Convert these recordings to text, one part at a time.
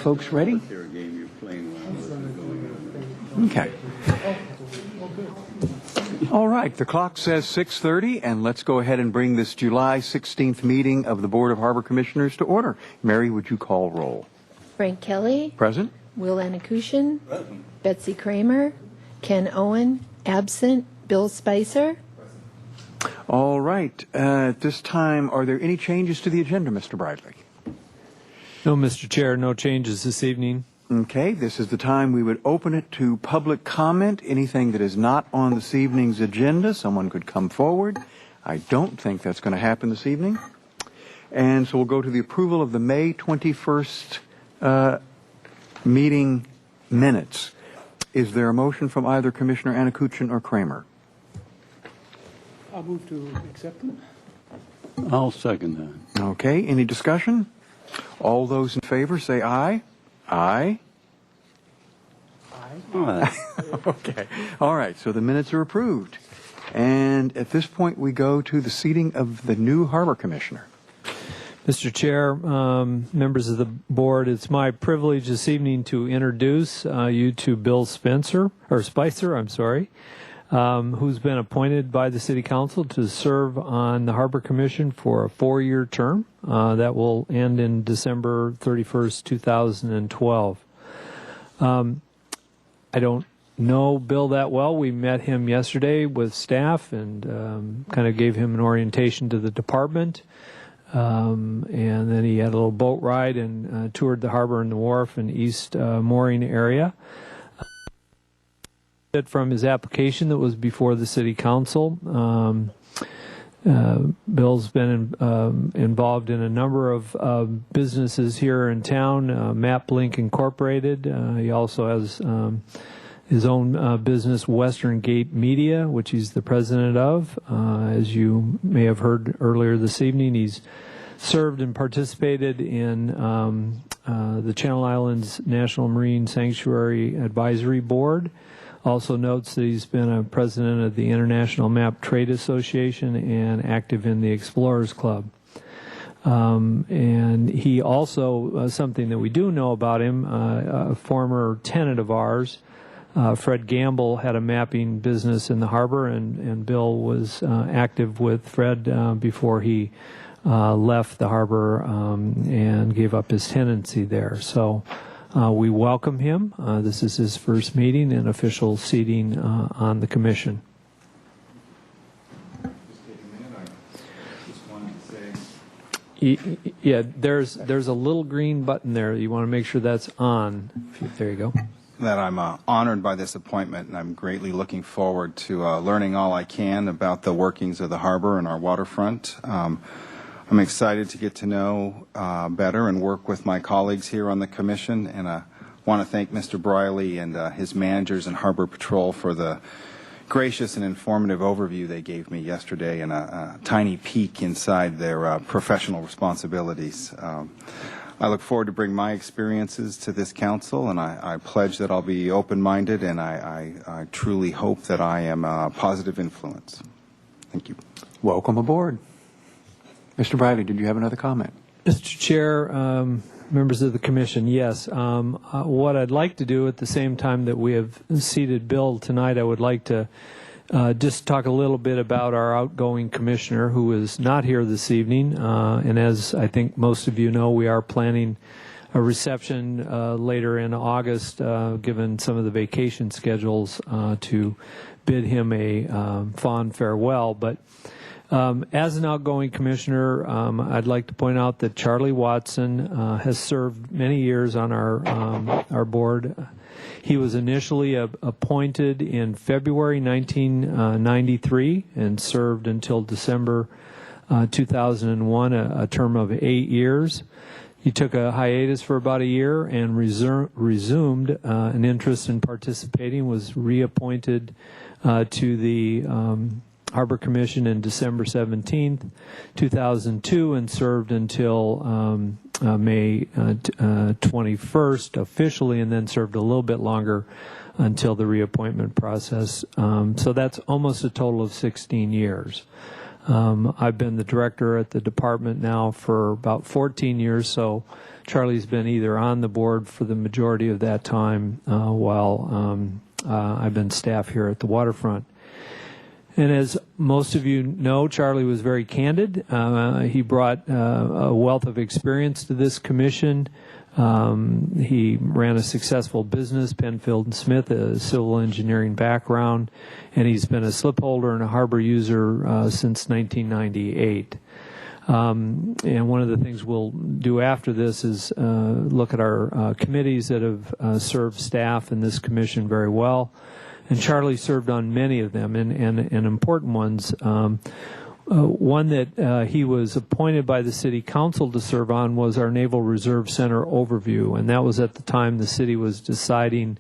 folks ready? Okay. All right, the clock says 6:30, and let's go ahead and bring this July 16th meeting of the Board of Harbor Commissioners to order. Mary, would you call roll? Frank Kelly. Present. Will Anakushin. Betsy Kramer. Ken Owen. Absent. Bill Spicer. All right, at this time, are there any changes to the agenda, Mr. Bradley? No, Mr. Chair, no changes this evening. Okay, this is the time we would open it to public comment. Anything that is not on this evening's agenda, someone could come forward. I don't think that's going to happen this evening. And so we'll go to the approval of the May 21st meeting minutes. Is there a motion from either Commissioner Anakuchin or Kramer? I'll move to accept them. I'll second that. Okay, any discussion? All those in favor say aye. Aye. Aye. Okay. All right. So the minutes are approved. And at this point, we go to the seating of the new Harbor Commissioner. Mr. Chair, members of the board, it's my privilege this evening to introduce you to Bill Spicer, who's been appointed by the City Council to serve on the Harbor Commission for a 4-year term that will end in December 31st, 2012. I don't know Bill that well. We met him yesterday with staff and kind of gave him an orientation to the department. And then he had a little boat ride and toured the harbor and the wharf and East Mooring area. From his application that was before the City Council, Bill's been involved in a number of businesses here in town, MapLink Incorporated. He also has his own business, Western Gate Media, which he's the president of. As you may have heard earlier this evening, he's served and participated in the Channel Islands National Marine Sanctuary Advisory Board. Also notes that he's been a president of the International Map Trade Association and active in the Explorers Club. And he also, something that we do know about him, a former tenant of ours, Fred Gamble, had a mapping business in the harbor, and Bill was active with Fred before he left the harbor and gave up his tenancy there. So we welcome him. This is his first meeting and official seating on the commission. Yeah, there's a little green button there. You want to make sure that's on. There you go. That I'm honored by this appointment, and I'm greatly looking forward to learning all I can about the workings of the harbor and our waterfront. I'm excited to get to know better and work with my colleagues here on the commission, and I want to thank Mr. Briley and his managers and Harbor Patrol for the gracious and informative overview they gave me yesterday and a tiny peek inside their professional responsibilities. I look forward to bring my experiences to this council, and I pledge that I'll be open-minded, and I truly hope that I am a positive influence. Thank you. Welcome aboard. Mr. Bradley, did you have another comment? Mr. Chair, members of the commission, yes. What I'd like to do at the same time that we have seated Bill tonight, I would like to just talk a little bit about our outgoing commissioner who is not here this evening. And as I think most of you know, we are planning a reception later in August, given some of the vacation schedules, to bid him a fond farewell. But as an outgoing commissioner, I'd like to point out that Charlie Watson has served many years on our board. He was initially appointed in February 1993 and served until December 2001, a term of 8 years. He took a hiatus for about a year and resumed an interest in participating, was reappointed to the Harbor Commission in December 17th, 2002, and served until May 21st officially, and then served a little bit longer until the reappointment process. So that's almost a total of 16 years. I've been the director at the department now for about 14 years, so Charlie's been either on the board for the majority of that time while I've been staff here at the waterfront. And as most of you know, Charlie was very candid. He brought a wealth of experience to this commission. He ran a successful business, Penfield and Smith, a civil engineering background, and he's been a slip holder and a harbor user since 1998. And one of the things we'll do after this is look at our committees that have served staff in this commission very well. And Charlie served on many of them, and important ones. One that he was appointed by the City Council to serve on was our Naval Reserve Center overview, and that was at the time the city was deciding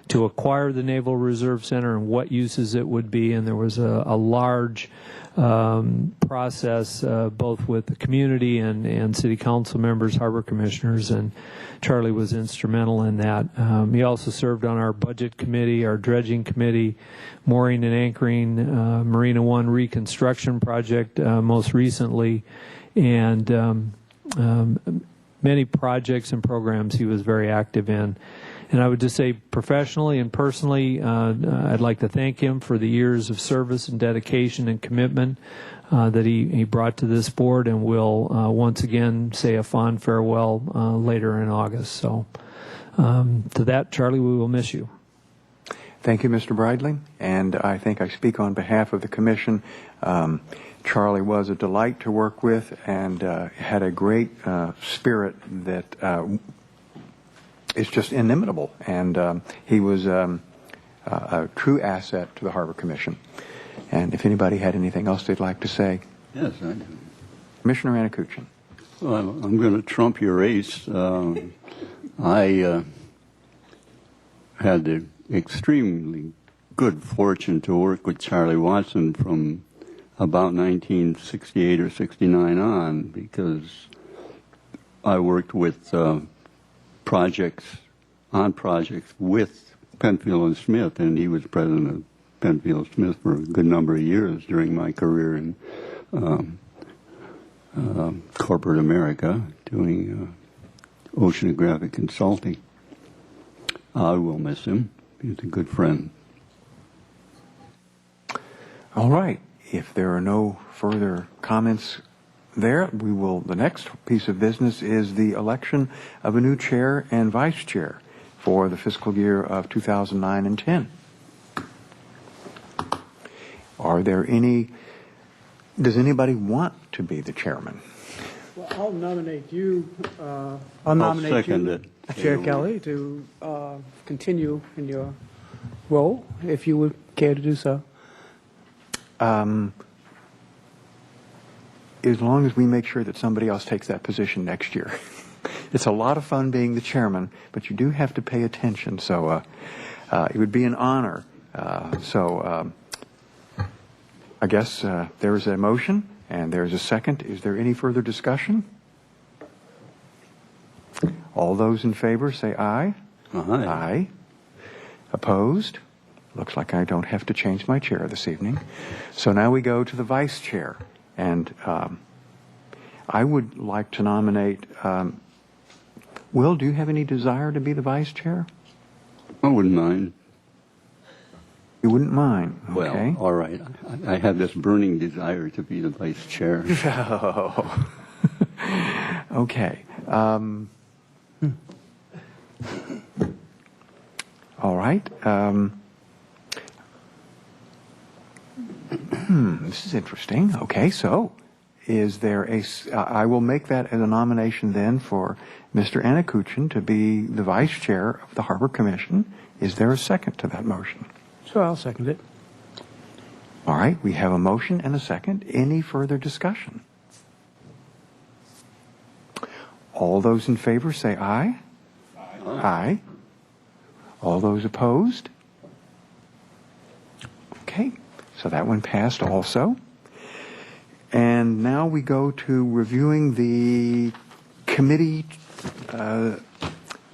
to acquire the Naval Reserve Center and what uses it would be, and there was a large process both with the community and City Council members, harbor commissioners, and Charlie was instrumental in that. He also served on our budget committee, our dredging committee, mooring and anchoring, Marina One reconstruction project most recently, and many projects and programs he was very active in. And I would just say professionally and personally, I'd like to thank him for the years of service and dedication and commitment that he brought to this board, and will once again say a fond farewell later in August. So to that, Charlie, we will miss you. Thank you, Mr. Bridley, and I think I speak on behalf of the Commission. Charlie was a delight to work with and had a great spirit that is just inimitable, and he was a true asset to the Harbor Commission. And if anybody had anything else they'd like to say. Yes, I do. Commissioner Anakuchin. Well, I'm going to trump your ace. I had the extremely good fortune to work with Charlie Watson from about 1968 or 69 on, because I worked with projects with Penfield and Smith, and he was president of Penfield Smith for a good number of years during my career in corporate America, doing oceanographic consulting. I will miss him. He's a good friend. All right. If there are no further comments there, the next piece of business is the election of a new chair and vice chair for the fiscal year of 2009 and 10. Are there does anybody want to be the chairman? Well, I'll nominate you. I'll second it. Chair Kelly, to continue in your role, if you would care to do so. As long as we make sure that somebody else takes that position next year. It's a lot of fun being the chairman, but you do have to pay attention. So it would be an honor. I guess there is a motion and there is a second. Is there any further discussion? All those in favor say aye. Aye. Aye. Opposed? Looks like I don't have to change my chair this evening. So now we go to the vice chair. And I would like to nominate, Will, do you have any desire to be the vice chair? I wouldn't mind. You wouldn't mind? Okay. Well, all right. I have this burning desire to be the vice chair. Oh. Okay. All right. This is interesting. Okay, so is there I will make that as a nomination then for Mr. Anakuchin to be the vice chair of the Harbor Commission. Is there a second to that motion? So I'll second it. All right, we have a motion and a second. Any further discussion? All those in favor say aye. Aye. Aye. All those opposed? Okay. So that one passed also. And now we go to reviewing the committee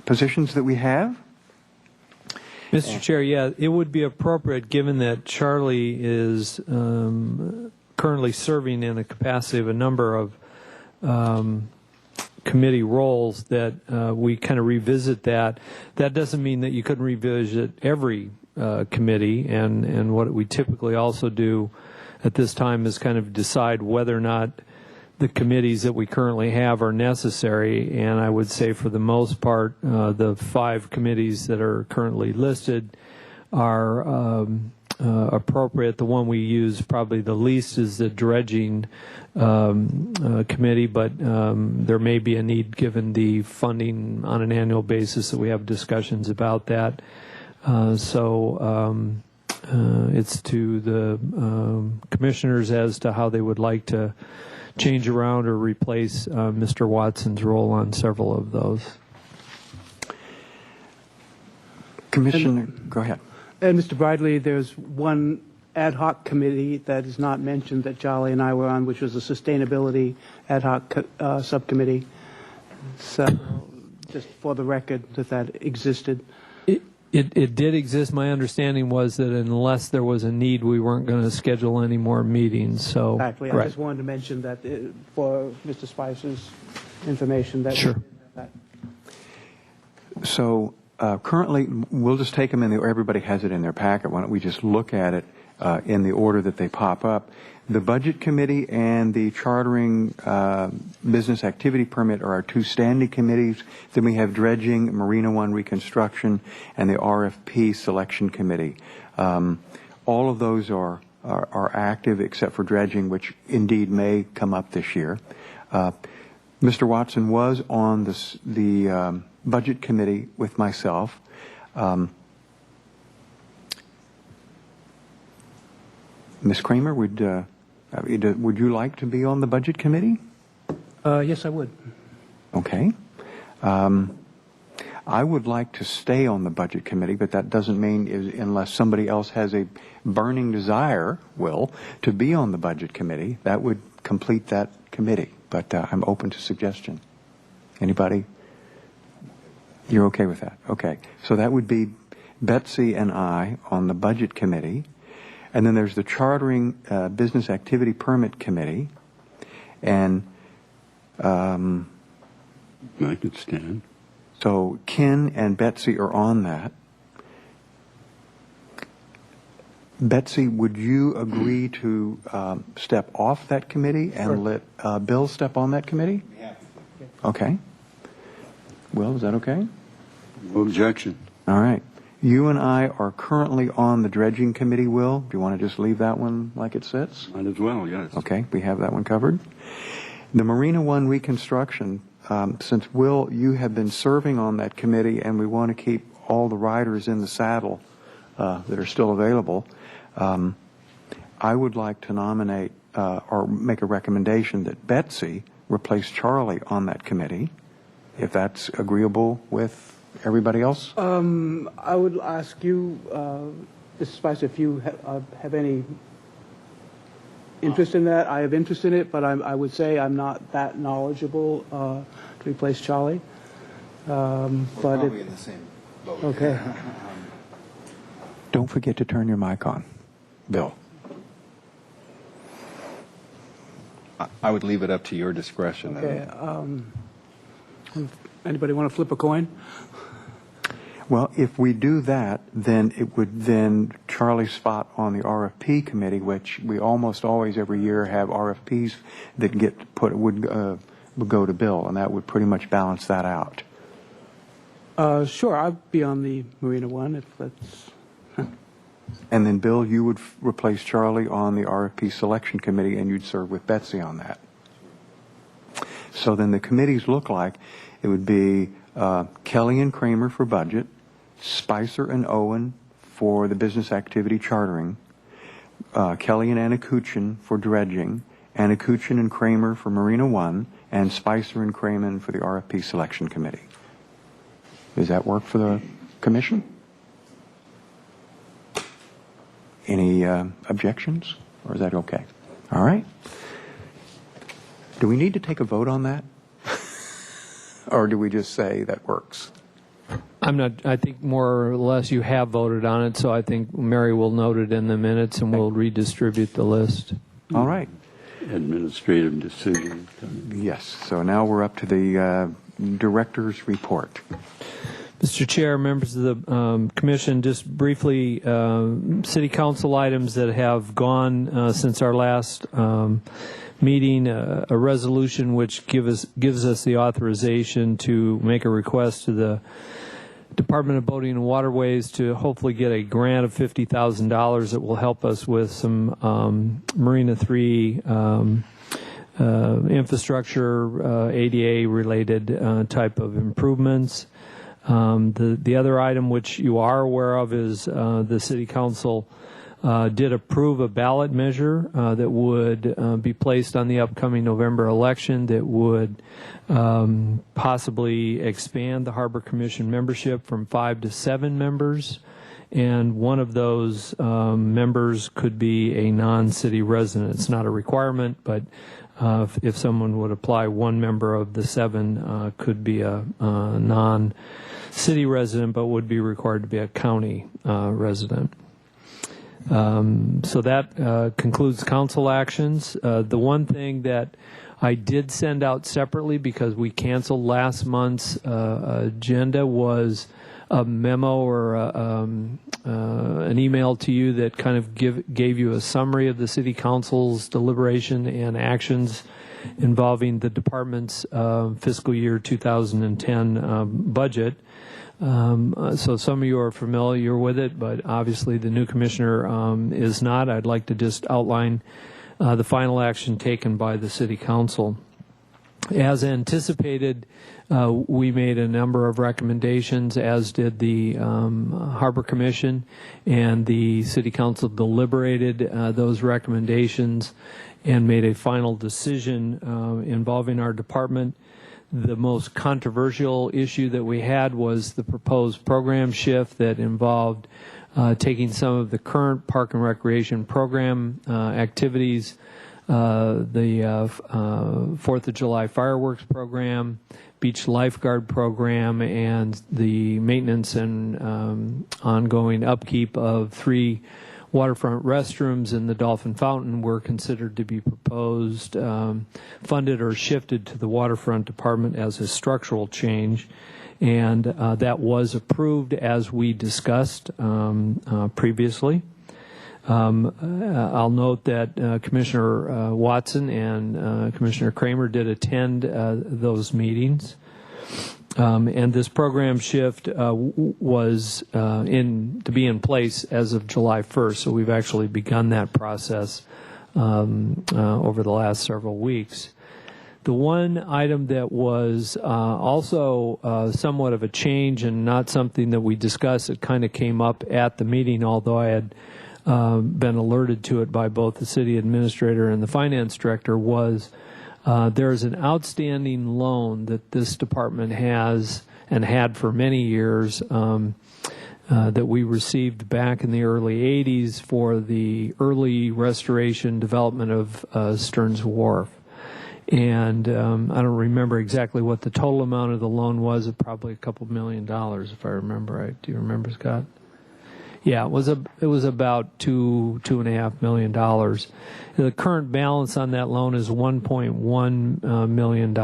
positions that we have. Mr. Chair, yeah, it would be appropriate, given that Charlie is currently serving in the capacity of a number of committee roles, that we kind of revisit that. That doesn't mean that you couldn't revisit every committee, and what we typically also do at this time is kind of decide whether or not the committees that we currently have are necessary. And I would say for the most part, the 5 committees that are currently listed are appropriate. The one we use probably the least is the dredging committee, but there may be a need given the funding on an annual basis that we have discussions about that. So it's to the commissioners as to how they would like to change around or replace Mr. Watson's role on several of those. Commissioner, go ahead. And Mr. Bradley, there's one ad hoc committee that is not mentioned that Charlie and I were on, which was the Sustainability Ad Hoc Subcommittee. So just for the record that existed. It did exist. My understanding was that unless there was a need, we weren't going to schedule any more meetings. So Exactly. I just wanted to mention that for Mr. Spicer's information. That Sure. that. So currently, we'll just take them in everybody has it in their packet. Why don't we just look at it in the order that they pop up? The Budget Committee and the Chartering Business Activity Permit are our 2 standing committees. Then we have Dredging, Marina One Reconstruction, and the RFP Selection Committee. All of those are active except for Dredging, which indeed may come up this year. Mr. Watson was on the Budget Committee with myself. Ms. Kramer, would you like to be on the Budget Committee? Yes, I would. Okay. I would like to stay on the Budget Committee, but that doesn't mean unless somebody else has a burning desire, to be on the Budget Committee, that would complete that committee. But I'm open to suggestion. Anybody? You're okay with that? Okay. So that would be Betsy and I on the Budget Committee. And then there's the Chartering Business Activity Permit Committee. And I could stand. so Ken and Betsy are on that. Betsy, would you agree to step off that committee and let Bill step on that committee? Yeah. Okay. Will, is that okay? No objection. All right. You and I are currently on the Dredging Committee, Will. Do you want to just leave that one like it sits? Might as well, yes. Okay, we have that one covered. The Marina One Reconstruction, since Will, you have been serving on that committee and we want to keep all the riders in the saddle that are still available, I would like to nominate or make a recommendation that Betsy replace Charlie on that committee, if that's agreeable with everybody else. I would ask you, Mr. Spicer, if you have any interest in that. I have interest in it, but I would say I'm not that knowledgeable to replace Charlie. But Probably in the same boat. okay. Don't forget to turn your mic on, Bill. I would leave it up to your discretion. Okay. Anybody want to flip a coin? Well, if we do that, then it would then Charlie's spot on the RFP committee, which we almost always every year have RFPs that get put would go to Bill, and that would pretty much balance that out. Sure, I'd be on the Marina one if that's. And then Bill, you would replace Charlie on the RFP selection committee, and you'd serve with Betsy on that. So then the committees look like it would be Kelly and Kramer for budget, Spicer and Owen for the business activity chartering, Kelly and Anna Kuchin for dredging, Anna Kuchin and Kramer for Marina One, and Spicer and Kramer for the RFP selection committee. Does that work for the commission? Any objections, or is that okay? All right. Do we need to take a vote on that? Or do we just say that works? I think more or less you have voted on it, so I think Mary will note it in the minutes and we'll redistribute the list. All right. administrative decision. Yes, so now we're up to the director's report. Mr. Chair, members of the commission, just briefly, city council items that have gone since our last meeting, a resolution which gives us the authorization to make a request to the Department of Boating and Waterways to hopefully get a grant of $50,000 that will help us with some Marina 3 infrastructure, ADA-related type of improvements. The other item which you are aware of is the City Council did approve a ballot measure that would be placed on the upcoming November election that would possibly expand the Harbor Commission membership from 5 to 7 members. And one of those members could be a non-city resident. It's not a requirement, but if someone would apply, one member of the 7 could be a non-city resident, but would be required to be a county resident. So that concludes council actions. The one thing that I did send out separately because we canceled last month's agenda was a memo or an email to you that kind of gave you a summary of the City Council's deliberation and actions involving the department's fiscal year 2010 budget. So some of you are familiar with it, but obviously the new commissioner is not. I'd like to just outline the final action taken by the City Council. As anticipated, we made a number of recommendations, as did the Harbor Commission, and the City Council deliberated those recommendations and made a final decision involving our department. The most controversial issue that we had was the proposed program shift that involved taking some of the current park and recreation program activities, the 4th of July fireworks program, beach lifeguard program, and the maintenance and ongoing upkeep of 3 waterfront restrooms in the Dolphin Fountain were considered to be proposed, funded, or shifted to the waterfront department as a structural change. And that was approved as we discussed previously. I'll note that Commissioner Watson and Commissioner Kramer did attend those meetings. And this program shift was to be in place as of July 1st, so we've actually begun that process over the last several weeks. The one item that was also somewhat of a change and not something that we discussed, it kind of came up at the meeting, although I had been alerted to it by both the city administrator and the finance director, was there is an outstanding loan that this department has and had for many years that we received back in the early 80s for the early restoration development of Stearns Wharf. And I don't remember exactly what the total amount of the loan was. Probably a couple $1 million, if I remember right. Do you remember, Scott? Yeah, it was about $2.5 million. The current balance on that loan is $1.1 million.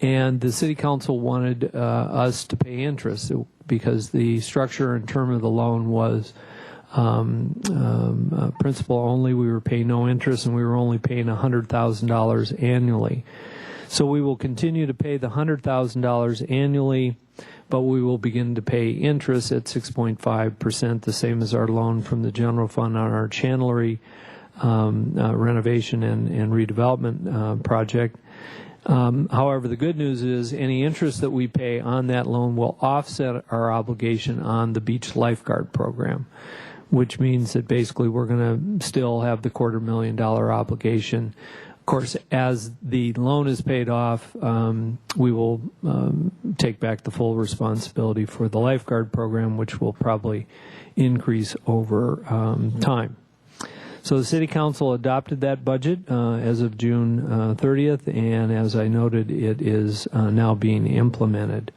And the City Council wanted us to pay interest because the structure and term of the loan was principal only. We were paying no interest, and we were only paying $100,000 annually. So we will continue to pay the $100,000 annually, but we will begin to pay interest at 6.5%, the same as our loan from the general fund on our Chandlery renovation and redevelopment project. However, the good news is any interest that we pay on that loan will offset our obligation on the beach lifeguard program, which means that basically we're going to still have the $250,000 obligation. Of course, as the loan is paid off, we will take back the full responsibility for the lifeguard program, which will probably increase over time. So the City Council adopted that budget as of June 30th, and as I noted, it is now being implemented.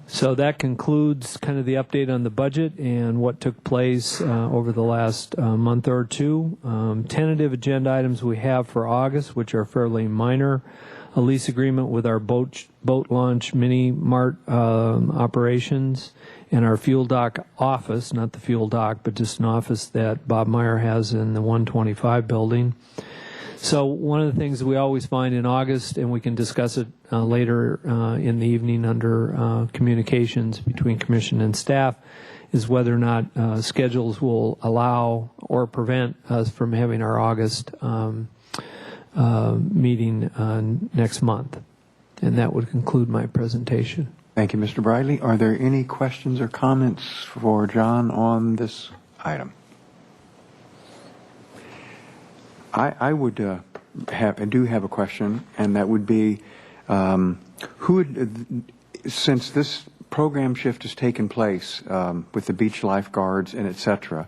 So So that concludes kind of the update on the budget and what took place over the last month or two. Tentative agenda items we have for August, which are fairly minor. A lease agreement with our boat launch mini mart operations, and our fuel dock office, not the fuel dock, but just an office that Bob Meyer has in the 125 building. So one of the things we always find in August, and we can discuss it later in the evening under communications between commission and staff, is whether or not schedules will allow or prevent us from having our August meeting next month. And that would conclude my presentation. Thank you, Mr. Briley. Are there any questions or comments for John on this item? I would do have a question, and that would be, since this program shift has taken place with the beach lifeguards and et cetera,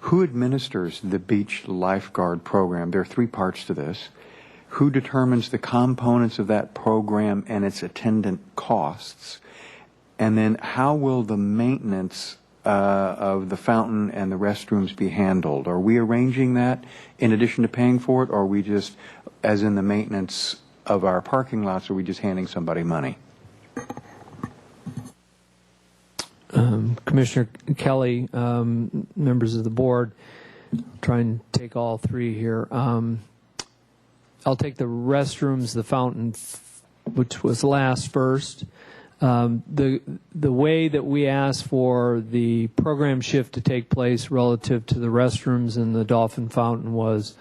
who administers the beach lifeguard program? There are three parts to this. Who determines the components of that program and its attendant costs? And then how will the maintenance of the fountain and the restrooms be handled? Are we arranging that in addition to paying for it, or are we just, as in the maintenance of our parking lots, are we just handing somebody money? Commissioner Kelly, members of the board, try and take all three here. I'll take the restrooms, the fountain, which was last first. The way that we asked for the program shift to take place relative to the restrooms and the Dolphin Fountain was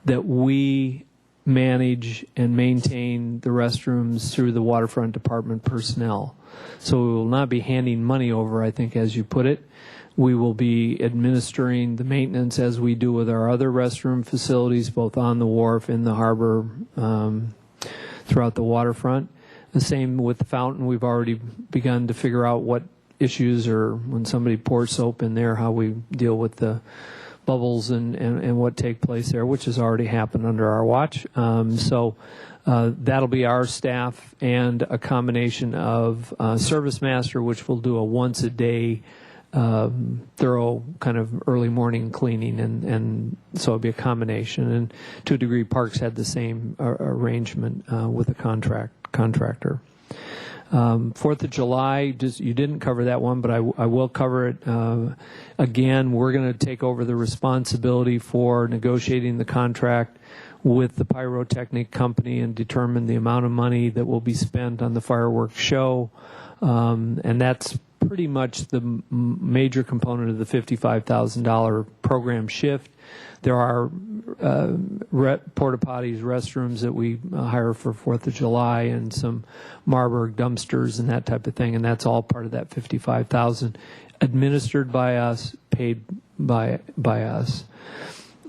that we manage and maintain the restrooms through the waterfront department personnel. So we will not be handing money over, I think, as you put it. We will be administering the maintenance as we do with our other restroom facilities, both on the wharf, in the harbor, throughout the waterfront. The same with the fountain. We've already begun to figure out what issues, or when somebody pours soap in there, how we deal with the bubbles and what take place there, which has already happened under our watch. So that'll be our staff and a combination of Service Master, which will do a once-a-day thorough kind of early morning cleaning, and so it'll be a combination. And to a degree, Parks had the same arrangement with the contractor. 4th of July, you didn't cover that one, but I will cover it. Again, we're going to take over the responsibility for negotiating the contract with the pyrotechnic company and determine the amount of money that will be spent on the fireworks show. And that's pretty much the major component of the $55,000 program shift. There are porta potties, restrooms that we hire for 4th of July, and some Marburg dumpsters and that type of thing, and that's all part of that $55,000, administered by us, paid by us.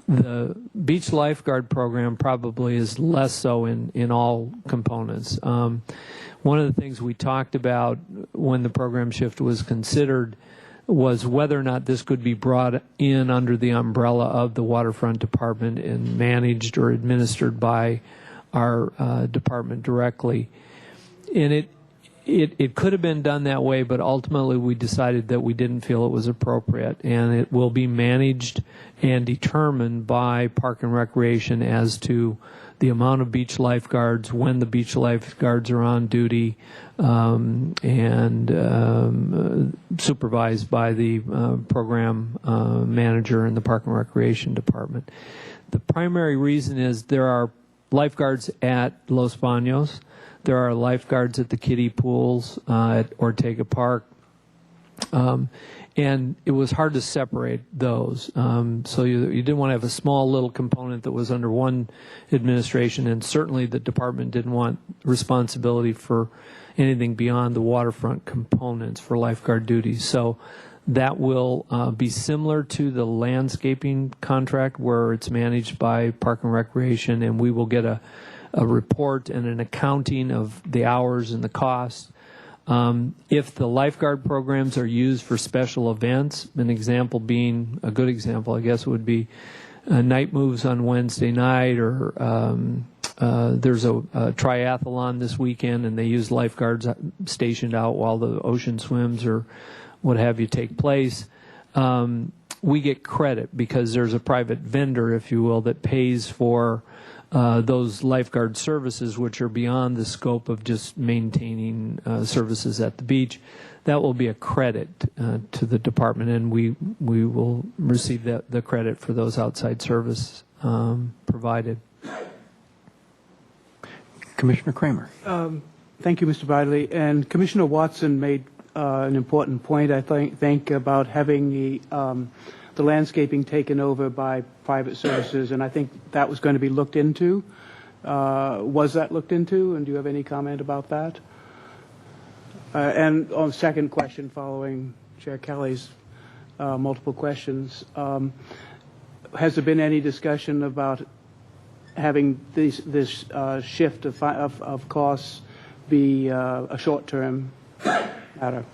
The beach lifeguard program probably is less so in all components. One of the things we talked about when the program shift was considered was whether or not this could be brought in under the umbrella of the waterfront department and managed or administered by our department directly. And it could have been done that way, but ultimately we decided that we didn't feel it was appropriate, and it will be managed and determined by Park and Recreation as to the amount of beach lifeguards, when the beach lifeguards are on duty, and supervised by the program manager in the Park and Recreation Department. The primary reason is there are lifeguards at Los Baños. There are lifeguards at the kiddie pools at Ortega Park. And it was hard to separate those. So you didn't want to have a small little component that was under one administration, and certainly the department didn't want responsibility for anything beyond the waterfront components for lifeguard duties. So that will be similar to the landscaping contract, where it's managed by Park and Recreation, and we will get a report and an accounting of the hours and the costs. If the lifeguard programs are used for special events, an example being, a good example, I guess, would be night moves on Wednesday night, or there's a triathlon this weekend, and they use lifeguards stationed out while the ocean swims or what have you take place. We get credit because there's a private vendor, if you will, that pays for those lifeguard services, which are beyond the scope of just maintaining services at the beach. That will be a credit to the department, and we will receive the credit for those outside service provided. Commissioner Kramer. Thank you, Mr. Bradley. And Commissioner Watson made an important point, I think about having the landscaping taken over by private services, and I think that was going to be looked into. Was that looked into, and do you have any comment about that? And on the second question, following Chair Kelly's multiple questions, has there been any discussion about having this shift of costs be a short-term matter?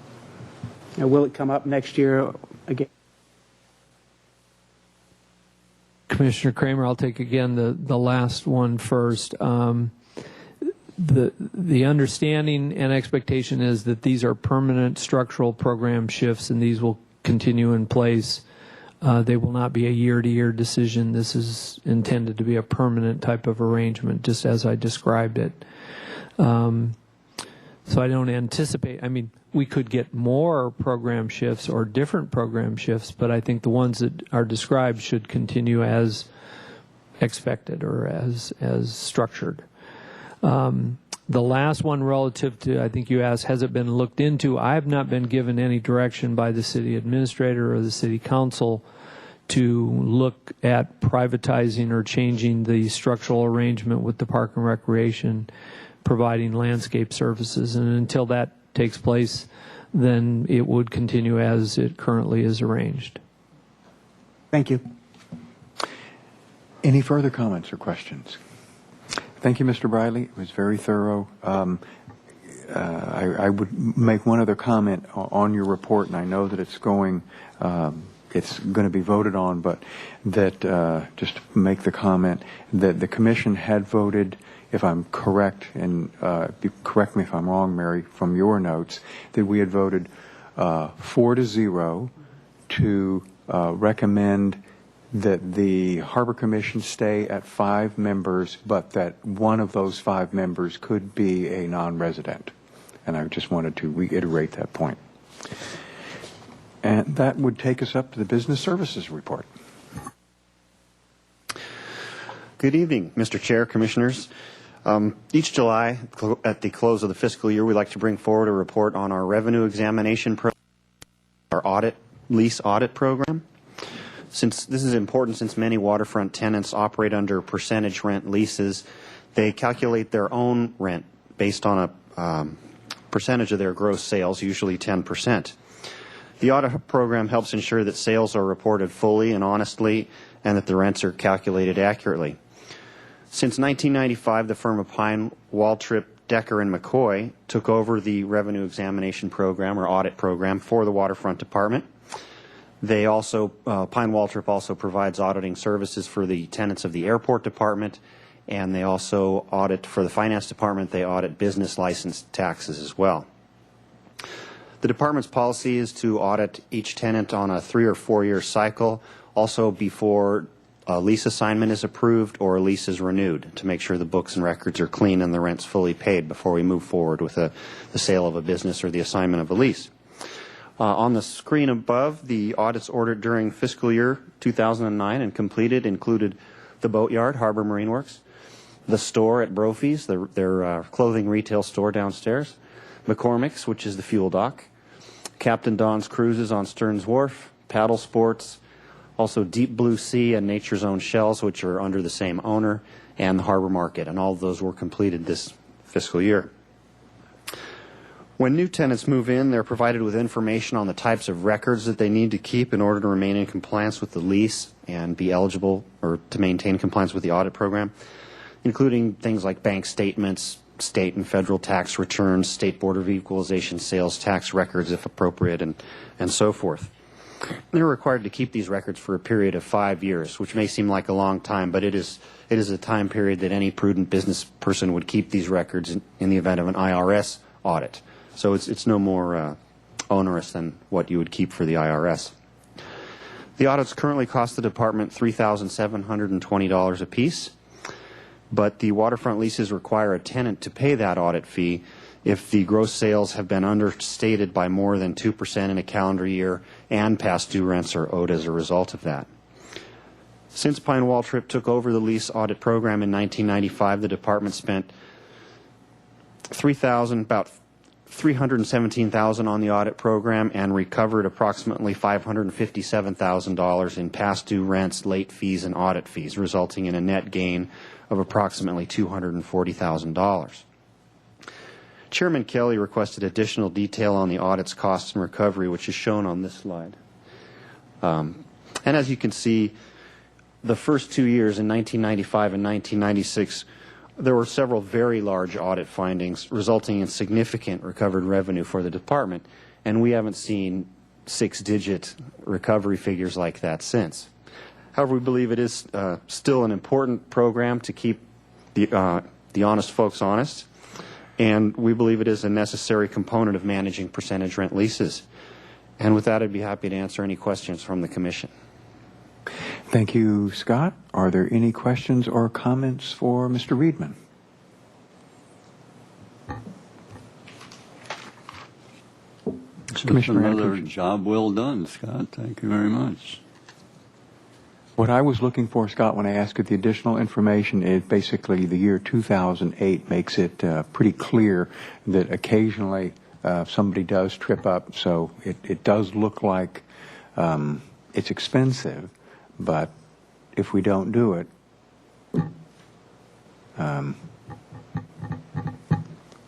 Will it come up next year again? Commissioner Kramer, I'll take again the last one first. The understanding and expectation is that these are permanent structural program shifts, and these will continue in place. They will not be a year-to-year decision. This is intended to be a permanent type of arrangement, just as I described it. So I don't anticipate, I mean, we could get more program shifts or different program shifts, but I think the ones that are described should continue as expected or as structured. The last one relative to, I think you asked, has it been looked into? I have not been given any direction by the city administrator or the city council to look at privatizing or changing the structural arrangement with the Park and Recreation providing landscape services. And until that takes place, then it would continue as it currently is arranged. Thank you. Any further comments or questions? Thank you, Mr. Briley. It was very thorough. I would make one other comment on your report, and I know that it's going to be voted on, but that just to make the comment that the commission had voted, if I'm correct, and correct me if I'm wrong, Mary, from your notes, that we had voted 4-0 to recommend that the Harbor Commission stay at 5 members, but that one of those 5 members could be a non-resident. And I just wanted to reiterate that point. And that would take us up to the Business Services Report. Good evening, Mr. Chair, Commissioners. Each July, at the close of the fiscal year, we like to bring forward a report on our revenue examination program, our lease audit program. Since this is important, since many waterfront tenants operate under percentage rent leases, they calculate their own rent based on a percentage of their gross sales, usually 10%. The audit program helps ensure that sales are reported fully and honestly, and that the rents are calculated accurately. Since 1995, the firm of Pine, Waltrip, Decker, and McCoy took over the revenue examination program or audit program for the waterfront department. They also, Pine Waltrip also provides auditing services for the tenants of the airport department, and they also audit for the finance department. They audit business license taxes as well. The department's policy is to audit each tenant on a 3 or 4 year cycle, also before a lease assignment is approved or a lease is renewed, to make sure the books and records are clean and the rent's fully paid before we move forward with the sale of a business or the assignment of a lease. On the screen above, the audits ordered during fiscal year 2009 and completed included the Boatyard, Harbor Marine Works, the store at Brophy's, their clothing retail store downstairs, McCormick's, which is the fuel dock, Captain Don's Cruises on Stearns Wharf, Paddle Sports, also Deep Blue Sea and Nature's Own Shells, which are under the same owner, and the Harbor Market, and all of those were completed this fiscal year. When new tenants move in, they're provided with information on the types of records that they need to keep in order to remain in compliance with the lease and be eligible or to maintain compliance with the audit program, including things like bank statements, state and federal tax returns, State Board of Equalization sales tax records if appropriate, and so forth. They're required to keep these records for a period of 5 years, which may seem like a long time, but it is a time period that any prudent business person would keep these records in the event of an IRS audit. So it's no more onerous than what you would keep for the IRS. The audits currently cost the department $3,720 apiece, but the waterfront leases require a tenant to pay that audit fee if the gross sales have been understated by more than 2% in a calendar year and past due rents are owed as a result of that. Since Pine Waltrip took over the lease audit program in 1995, the department spent about $317,000 on the audit program and recovered approximately $557,000 in past due rents, late fees, and audit fees, resulting in a net gain of approximately $240,000. Chairman Kelly requested additional detail on the audit's costs and recovery, which is shown on this slide. And as you can see, the first 2 years in 1995 and 1996, there were several very large audit findings resulting in significant recovered revenue for the department, and we haven't seen 6-digit recovery figures like that since. However, we believe it is still an important program to keep the honest folks honest, and we believe it is a necessary component of managing percentage rent leases. And with that, I'd be happy to answer any questions from the Commission. Thank you, Scott. Are there any questions or comments for Mr. Reedman? Commissioner Another Anacostia. job well done, Scott. Thank you very much. What I was looking for, Scott, when I asked you the additional information is basically the year 2008 makes it pretty clear that occasionally somebody does trip up. So it does look like it's expensive, but if we don't do it,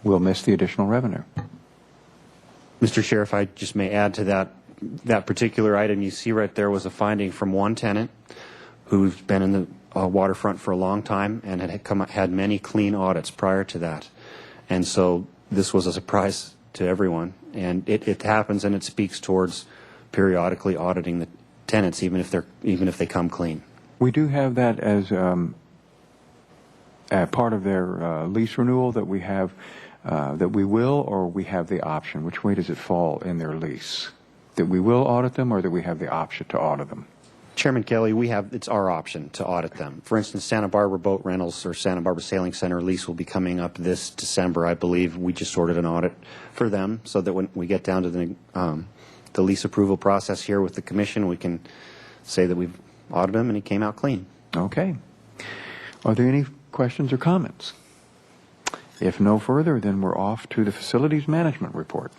we'll miss the additional revenue. Mr. Chair, if I just may add to that particular item, you see right there was a finding from one tenant who's been in the waterfront for a long time and had many clean audits prior to that. And so this was a surprise to everyone. And it happens, and it speaks towards periodically auditing the tenants, even if they come clean. We do have that as part of their lease renewal that we have that we will, or we have the option. Which way does it fall in their lease? That we will audit them, or that we have the option to audit them? Chairman Kelly, it's our option to audit them. For instance, Santa Barbara Boat Rentals or Santa Barbara Sailing Center lease will be coming up this December, I believe. We just ordered an audit for them so that when we get down to the lease approval process here with the Commission, we can say that we've audited him and he came out clean. Okay. Are there any questions or comments? If no further, then we're off to the Facilities Management Report.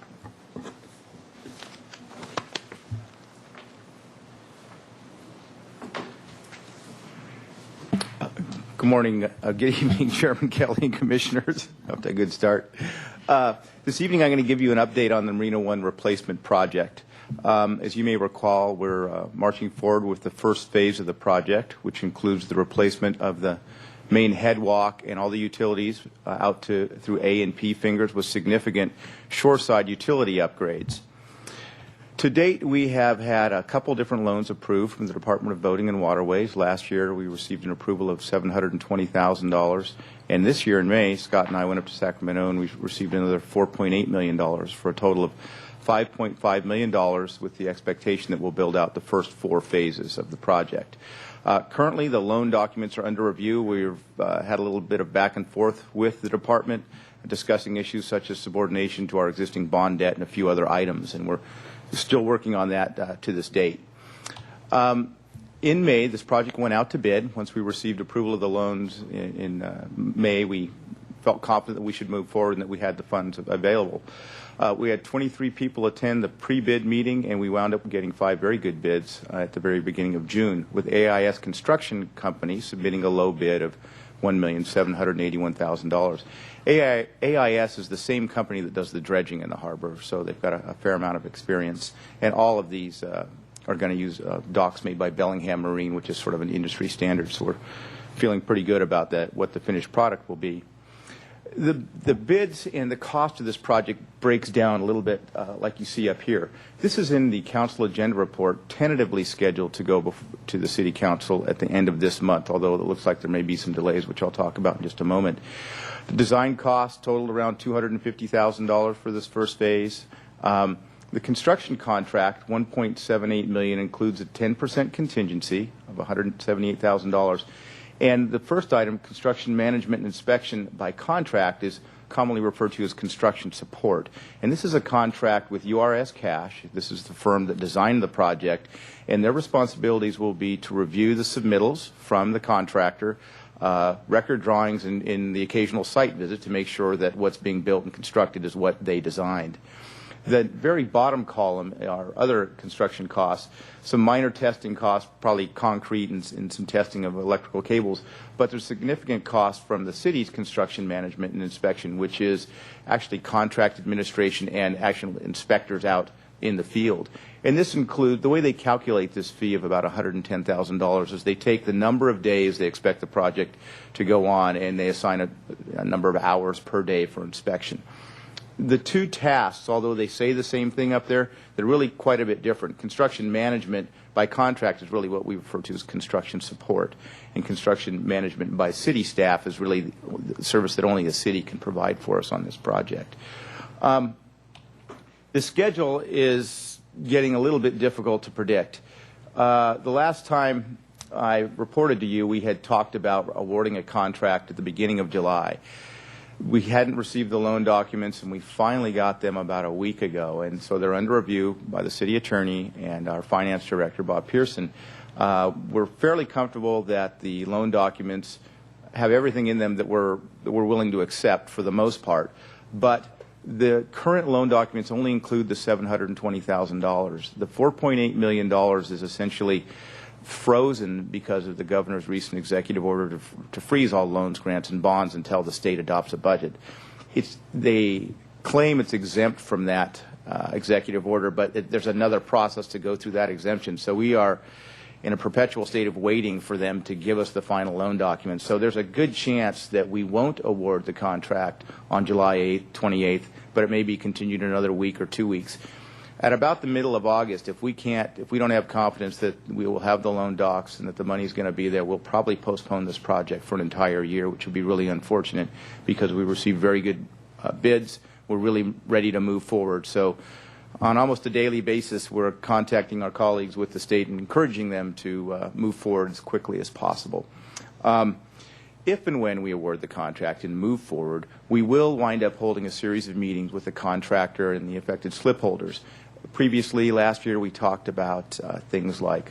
Good morning, good evening, Chairman Kelly and Commissioners. Off to a good start. This evening I'm going to give you an update on the Marina One replacement project. As you may recall, we're marching forward with the first phase of the project, which includes the replacement of the main headwalk and all the utilities out through A and P fingers with significant shoreside utility upgrades. To date, we have had a couple different loans approved from the Department of Boating and Waterways. Last year, we received an approval of $720,000. And this year in May, Scott and I went up to Sacramento and we received another $4.8 million for a total of $5.5 million with the expectation that we'll build out the first 4 phases of the project. Currently, the loan documents are under review. We've had a little bit of back and forth with the department discussing issues such as subordination to our existing bond debt and a few other items, and we're still working on that to this date. In May, this project went out to bid. Once we received approval of the loans in May, we felt confident that we should move forward and that we had the funds available. We had 23 people attend the pre-bid meeting, and we wound up getting 5 very good bids at the very beginning of June, with AIS Construction Company submitting a low bid of $1,781,000. AIS is the same company that does the dredging in the harbor, so they've got a fair amount of experience. And all of these are going to use docks made by Bellingham Marine, which is sort of an industry standard. So we're feeling pretty good about that, what the finished product will be. The bids and the cost of this project breaks down a little bit like you see up here. This is in the council agenda report, tentatively scheduled to go to the city council at the end of this month, although it looks like there may be some delays, which I'll talk about in just a moment. The design cost totaled around $250,000 for this first phase. The construction contract, $1.78 million, includes a 10% contingency of $178,000. And the first item, construction management and inspection by contract, is commonly referred to as construction support. And this is a contract with URS Cash. This is the firm that designed the project. And their responsibilities will be to review the submittals from the contractor, record drawings, and in the occasional site visit to make sure that what's being built and constructed is what they designed. The very bottom column are other construction costs, some minor testing costs, probably concrete and some testing of electrical cables, but there's significant costs from the city's construction management and inspection, which is actually contract administration and actual inspectors out in the field. And this includes, the way they calculate this fee of about $110,000 is they take the number of days they expect the project to go on and they assign a number of hours per day for inspection. The two tasks, although they say the same thing up there, they're really quite a bit different. Construction management by contract is really what we refer to as construction support. And construction management by city staff is really the service that only the city can provide for us on this project. The schedule is getting a little bit difficult to predict. The last time I reported to you, we had talked about awarding a contract at the beginning of July. We hadn't received the loan documents, and we finally got them about a week ago. And so they're under review by the city attorney and our finance director, Bob Pearson. We're fairly comfortable that the loan documents have everything in them that we're willing to accept for the most part. But the current loan documents only include the $720,000. The $4.8 million is essentially frozen because of the governor's recent executive order to freeze all loans, grants, and bonds until the state adopts a budget. They claim it's exempt from that executive order, but there's another process to go through that exemption. So we are in a perpetual state of waiting for them to give us the final loan documents. So there's a good chance that we won't award the contract on July 28th, but it may be continued another week or 2 weeks. At about the middle of August, if we don't have confidence that we will have the loan docs and that the money is going to be there, we'll probably postpone this project for an entire year, which would be really unfortunate because we received very good bids. We're really ready to move forward. So on almost a daily basis, we're contacting our colleagues with the state and encouraging them to move forward as quickly as possible. If and when we award the contract and move forward, we will wind up holding a series of meetings with the contractor and the affected slip holders. Previously, last year, we talked about things like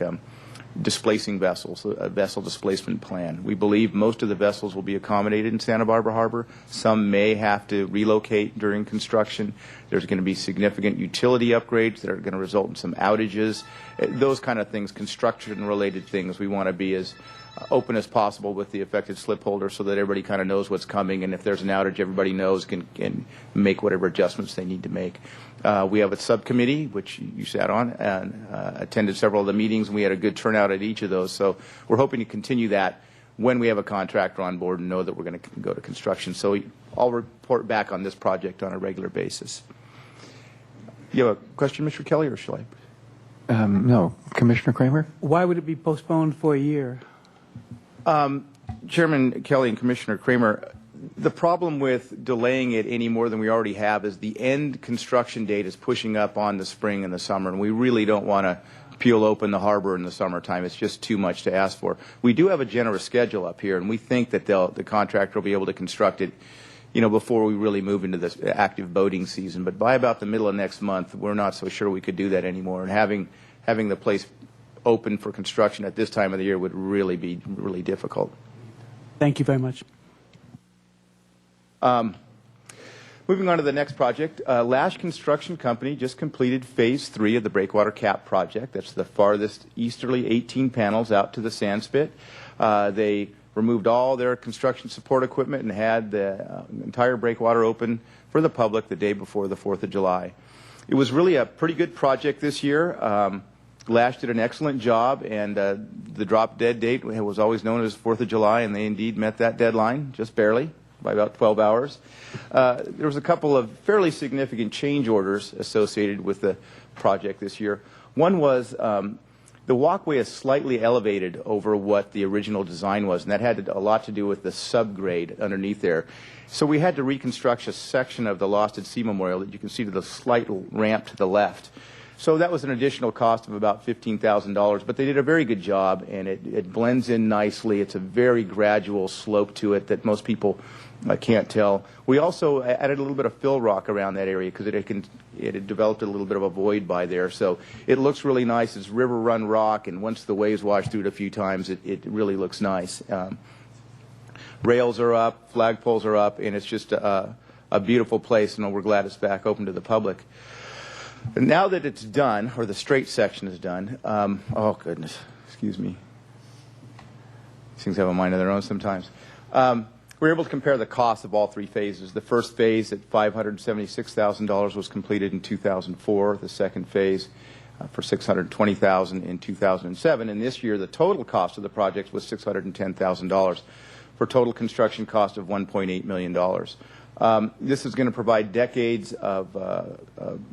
displacing vessels, a vessel displacement plan. We believe most of the vessels will be accommodated in Santa Barbara Harbor. Some may have to relocate during construction. There's going to be significant utility upgrades that are going to result in some outages. Those kind of things, construction-related things, we want to be as open as possible with the affected slip holder so that everybody kind of knows what's coming, and if there's an outage, everybody knows can make whatever adjustments they need to make. We have a subcommittee, which you sat on, and attended several of the meetings, and we had a good turnout at each of those. So we're hoping to continue that when we have a contractor on board and know that we're going to go to construction. So I'll report back on this project on a regular basis. You have a question, Mr. Kelly, or shall I? No. Commissioner Kramer? Why would it be postponed for a year? Chairman Kelly and Commissioner Kramer, the problem with delaying it any more than we already have is the end construction date is pushing up on the spring and the summer, and we really don't want to peel open the harbor in the summertime. It's just too much to ask for. We do have a generous schedule up here, and we think that the contractor will be able to construct it, before we really move into this active boating season. But by about the middle of next month, we're not so sure we could do that anymore, and having the place open for construction at this time of the year would really be really difficult. Thank you very much. Moving on to the next project, Lash Construction Company just completed Phase 3 of the Breakwater Cap project. That's the farthest easterly 18 panels out to the sand spit. They removed all their construction support equipment and had the entire breakwater open for the public the day before the 4th of July. It was really a pretty good project this year. Lash did an excellent job, and the drop dead date was always known as 4th of July, and they indeed met that deadline, just barely. by about 12 hours. There was a couple of fairly significant change orders associated with the project this year. One was the walkway is slightly elevated over what the original design was, and that had a lot to do with the subgrade underneath there. So we had to reconstruct a section of the Lost at Sea Memorial that you can see to the slight ramp to the left. So that was an additional cost of about $15,000, but they did a very good job, and it blends in nicely. It's a very gradual slope to it that most people can't tell. We also added a little bit of fill rock around that area because it had developed a little bit of a void by there. So it looks really nice. It's river run rock, and once the waves wash through it a few times, it really looks nice. Rails are up, flagpoles are up, and it's just a beautiful place, and we're glad it's back open to the public. And now that it's done, or the straight section is done, oh goodness, excuse me. These things have a mind of their own sometimes. We were able to compare the cost of all three phases. The first phase at $576,000 was completed in 2004. The second phase for $620,000 in 2007. And this year, the total cost of the project was $610,000 for a total construction cost of $1.8 million. This is going to provide decades of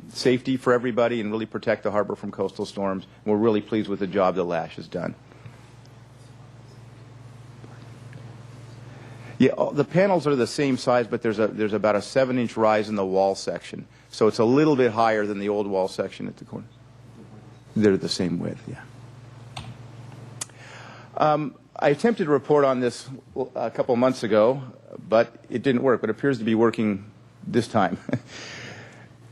safety for everybody and really protect the harbor from coastal storms. We're really pleased with the job that Lash has done. Yeah, the panels are the same size, but there's about a 7-inch rise in the wall section. So it's a little bit higher than the old wall section at the corner. They're the same width, yeah. I attempted to report on this a couple months ago, but it didn't work, but it appears to be working this time.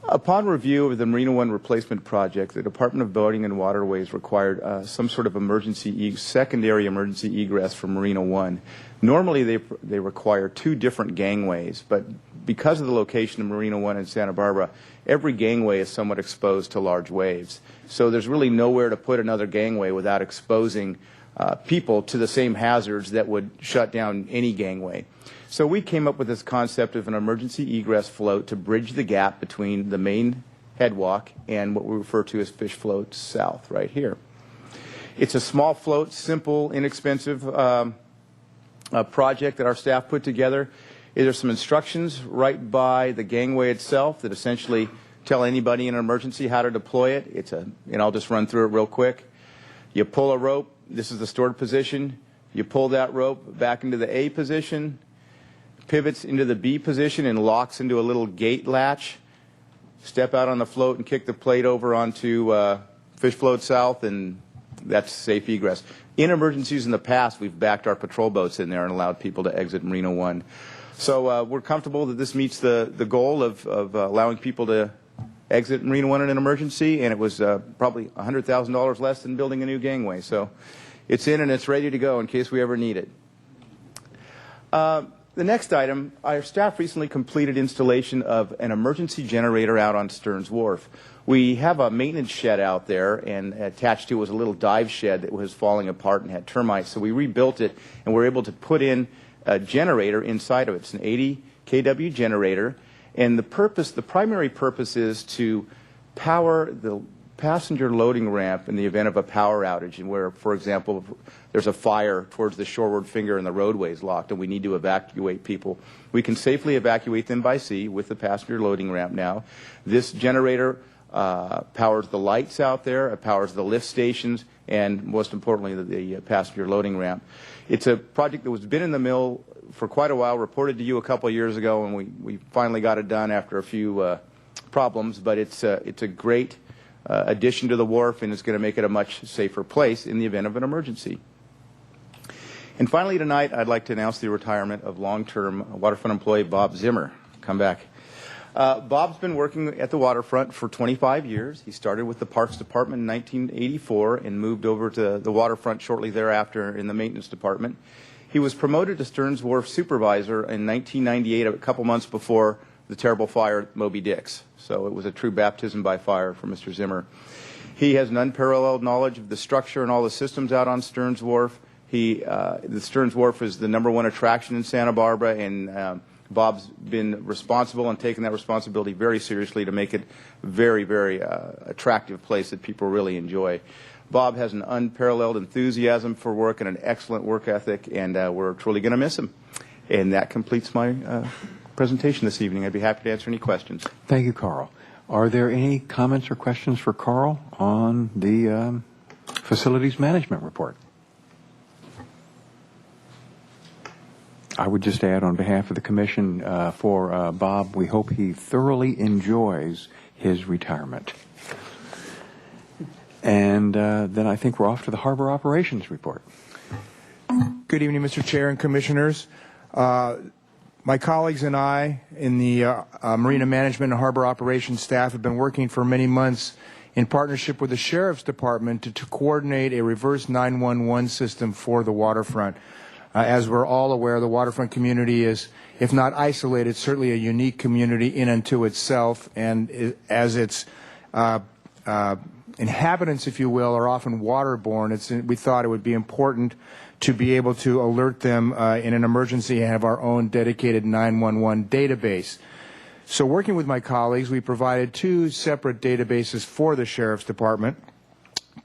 Upon review of the Marina One replacement project, the Department of Boating and Waterways required some sort of secondary emergency egress for Marina One. Normally, they require 2 different gangways, but because of the location of Marina One in Santa Barbara, every gangway is somewhat exposed to large waves. So there's really nowhere to put another gangway without exposing people to the same hazards that would shut down any gangway. So we came up with this concept of an emergency egress float to bridge the gap between the main headwalk and what we refer to as Fish Float South right here. It's a small float, simple, inexpensive project that our staff put together. There's some instructions right by the gangway itself that essentially tell anybody in an emergency how to deploy it. And I'll just run through it real quick. You pull a rope. This is the stored position. You pull that rope back into the A position, pivots into the B position, and locks into a little gate latch. Step out on the float and kick the plate over onto Fish Float South, and that's safe egress. In emergencies in the past, we've backed our patrol boats in there and allowed people to exit Marina One. So we're comfortable that this meets the goal of allowing people to exit Marina One in an emergency, and it was probably $100,000 less than building a new gangway. So it's in and it's ready to go in case we ever need it. The next item, our staff recently completed installation of an emergency generator out on Stearns Wharf. We have a maintenance shed out there, and attached to it was a little dive shed that was falling apart and had termites. So we rebuilt it, and we're able to put in a generator inside of it. It's an 80 kW generator, and the primary purpose is to power the passenger loading ramp in the event of a power outage, and where, for example, there's a fire towards the shoreward finger and the roadway is locked and we need to evacuate people. We can safely evacuate them by sea with the passenger loading ramp now. This generator powers the lights out there, it powers the lift stations, and most importantly, the passenger loading ramp. It's a project that was been in the mill for quite a while, reported to you a couple of years ago, and we finally got it done after a few problems, but it's a great addition to the wharf, and it's going to make it a much safer place in the event of an emergency. And finally tonight, I'd like to announce the retirement of long-term waterfront employee Bob Zimmer. Come back. Bob's been working at the waterfront for 25 years. He started with the Parks Department in 1984 and moved over to the waterfront shortly thereafter in the maintenance department. He was promoted to Stearns Wharf supervisor in 1998, a couple months before the terrible fire at Moby Dick's. So it was a true baptism by fire for Mr. Zimmer. He has an unparalleled knowledge of the structure and all the systems out on Stearns Wharf. The Stearns Wharf is the #1 attraction in Santa Barbara, and Bob's been responsible and taken that responsibility very seriously to make it a very, very attractive place that people really enjoy. Bob has an unparalleled enthusiasm for work and an excellent work ethic, and we're truly going to miss him. And that completes my presentation this evening. I'd be happy to answer any questions. Thank you, Carl. Are there any comments or questions for Carl on the facilities management report? I would just add on behalf of the commission for Bob, we hope he thoroughly enjoys his retirement. And then I think we're off to the harbor operations report. Good evening, Mr. Chair and Commissioners. My colleagues and I in the Marina Management and Harbor Operations staff have been working for many months in partnership with the Sheriff's Department to coordinate a reverse 911 system for the waterfront. As we're all aware, the waterfront community is, if not isolated, certainly a unique community in and to itself, and as its inhabitants, if you will, are often waterborne, we thought it would be important to be able to alert them in an emergency and have our own dedicated 911 database. So working with my colleagues, we provided 2 separate databases for the Sheriff's Department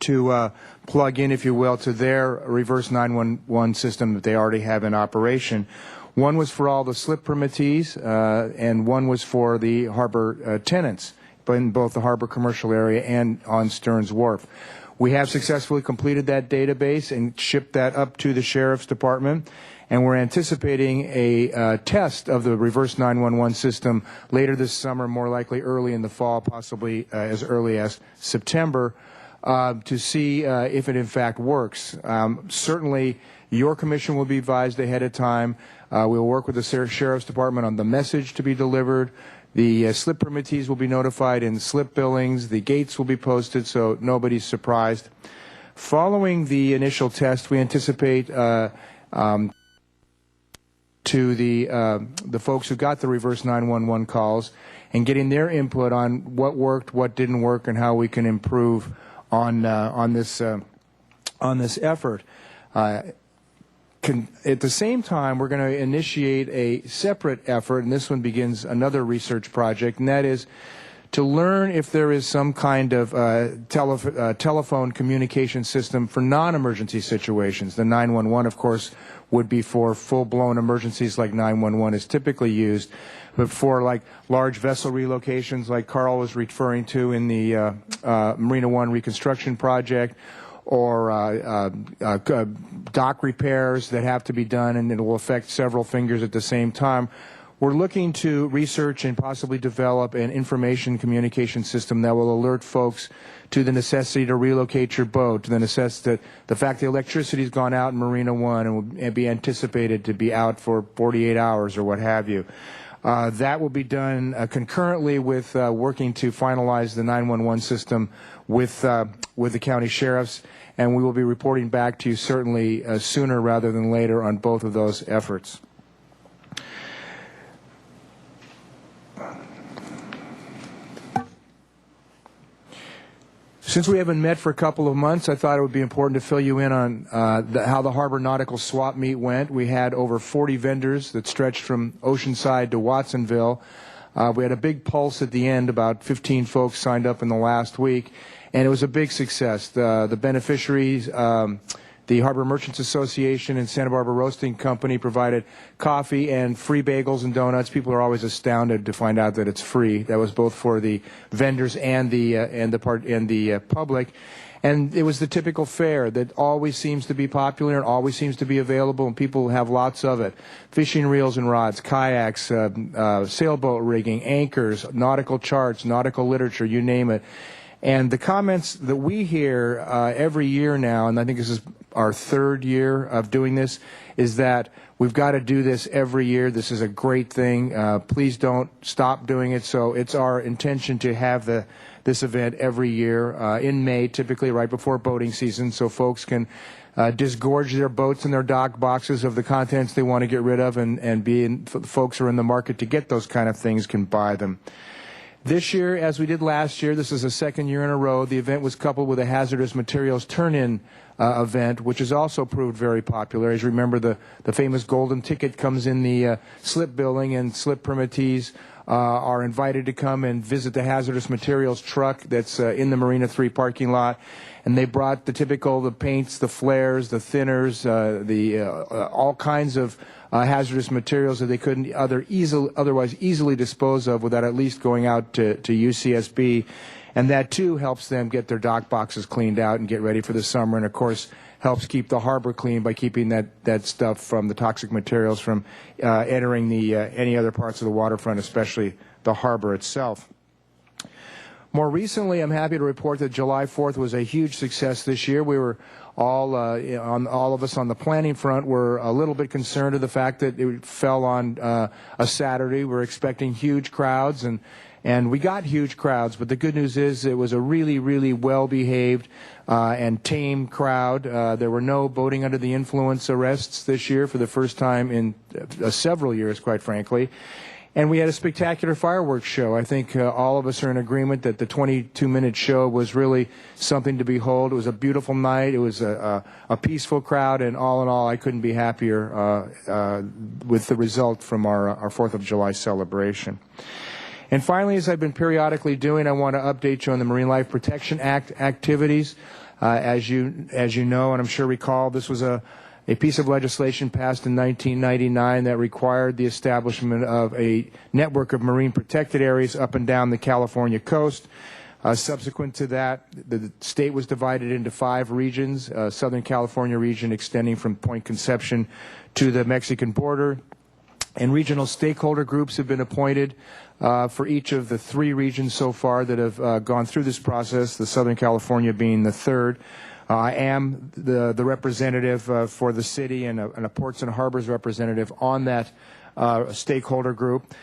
to plug in, if you will, to their reverse 911 system that they already have in operation. One was for all the slip permittees, and one was for the harbor tenants, in both the harbor commercial area and on Stearns Wharf. We have successfully completed that database and shipped that up to the Sheriff's Department, and we're anticipating a test of the reverse 911 system later this summer, more likely early in the fall, possibly as early as September, to see if it in fact works. Certainly, your commission will be advised ahead of time. We'll work with the Sheriff's Department on the message to be delivered. The slip permittees will be notified in slip billings. The gates will be posted so nobody's surprised. Following the initial test, we anticipate to the folks who got the reverse 911 calls and getting their input on what worked, what didn't work, and how we can improve on this effort. At the same time, we're going to initiate a separate effort, and this one begins another research project, and that is to learn if there is some kind of telephone communication system for non-emergency situations. The 911, of course, would be for full-blown emergencies like 911 is typically used, but for like large vessel relocations like Carl was referring to in the Marina One reconstruction project, or dock repairs that have to be done and it will affect several fingers at the same time. We're looking to research and possibly develop an information communication system that will alert folks to the necessity to relocate your boat, to the fact the electricity's gone out in Marina One and will be anticipated to be out for 48 hours or what have you. That will be done concurrently with working to finalize the 911 system with the county sheriffs, and we will be reporting back to you certainly sooner rather than later on both of those efforts. Since we haven't met for a couple of months, I thought it would be important to fill you in on how the Harbor Nautical Swap Meet went. We had over 40 vendors that stretched from Oceanside to Watsonville. We had a big pulse at the end. About 15 folks signed up in the last week, and it was a big success. The beneficiaries, the Harbor Merchants Association and Santa Barbara Roasting Company provided coffee and free bagels and donuts. People are always astounded to find out that it's free. That was both for the vendors and the public. And it was the typical fare that always seems to be popular and always seems to be available, and people have lots of it. Fishing reels and rods, kayaks, sailboat rigging, anchors, nautical charts, nautical literature, you name it. And the comments that we hear every year now, and I think this is our 3rd year of doing this, is that we've got to do this every year. This is a great thing. Please don't stop doing it. So it's our intention to have this event every year in May, typically right before boating season, so folks can disgorge their boats and their dock boxes of the contents they want to get rid of, and folks who are in the market to get those kind of things can buy them. This year, as we did last year, this is the 2nd year in a row, the event was coupled with a hazardous materials turn-in event, which has also proved very popular. As you remember, the famous golden ticket comes in the slip billing, and slip permittees are invited to come and visit the hazardous materials truck that's in the Marina 3 parking lot. And they brought the paints, the flares, the thinners, all kinds of hazardous materials that they couldn't otherwise easily dispose of without at least going out to UCSB. And that, too, helps them get their dock boxes cleaned out and get ready for the summer. And, of course, helps keep the harbor clean by keeping that stuff from the toxic materials from entering any other parts of the waterfront, especially the harbor itself. More recently, I'm happy to report that July 4th was a huge success this year. We were all of us on the planning front were a little bit concerned of the fact that it fell on a Saturday. We're expecting huge crowds, and we got huge crowds. But the good news is it was a really, really well-behaved and tame crowd. There were no boating under the influence arrests this year for the first time in several years, quite frankly. And we had a spectacular fireworks show. I think all of us are in agreement that the 22-minute show was really something to behold. It was a beautiful night. It was a peaceful crowd, and all in all, I couldn't be happier with the result from our 4th of July celebration. And finally, as I've been periodically doing, I want to update you on the Marine Life Protection Act activities. As you know, and I'm sure recall, this was a piece of legislation passed in 1999 that required the establishment of a network of marine protected areas up and down the California coast. Subsequent to that, the state was divided into 5 regions, Southern California region extending from Point Conception to the Mexican border. And regional stakeholder groups have been appointed for each of the 3 regions so far that have gone through this process, the Southern California being the 3rd. I am the representative for the city and a Ports and Harbors representative on that stakeholder group.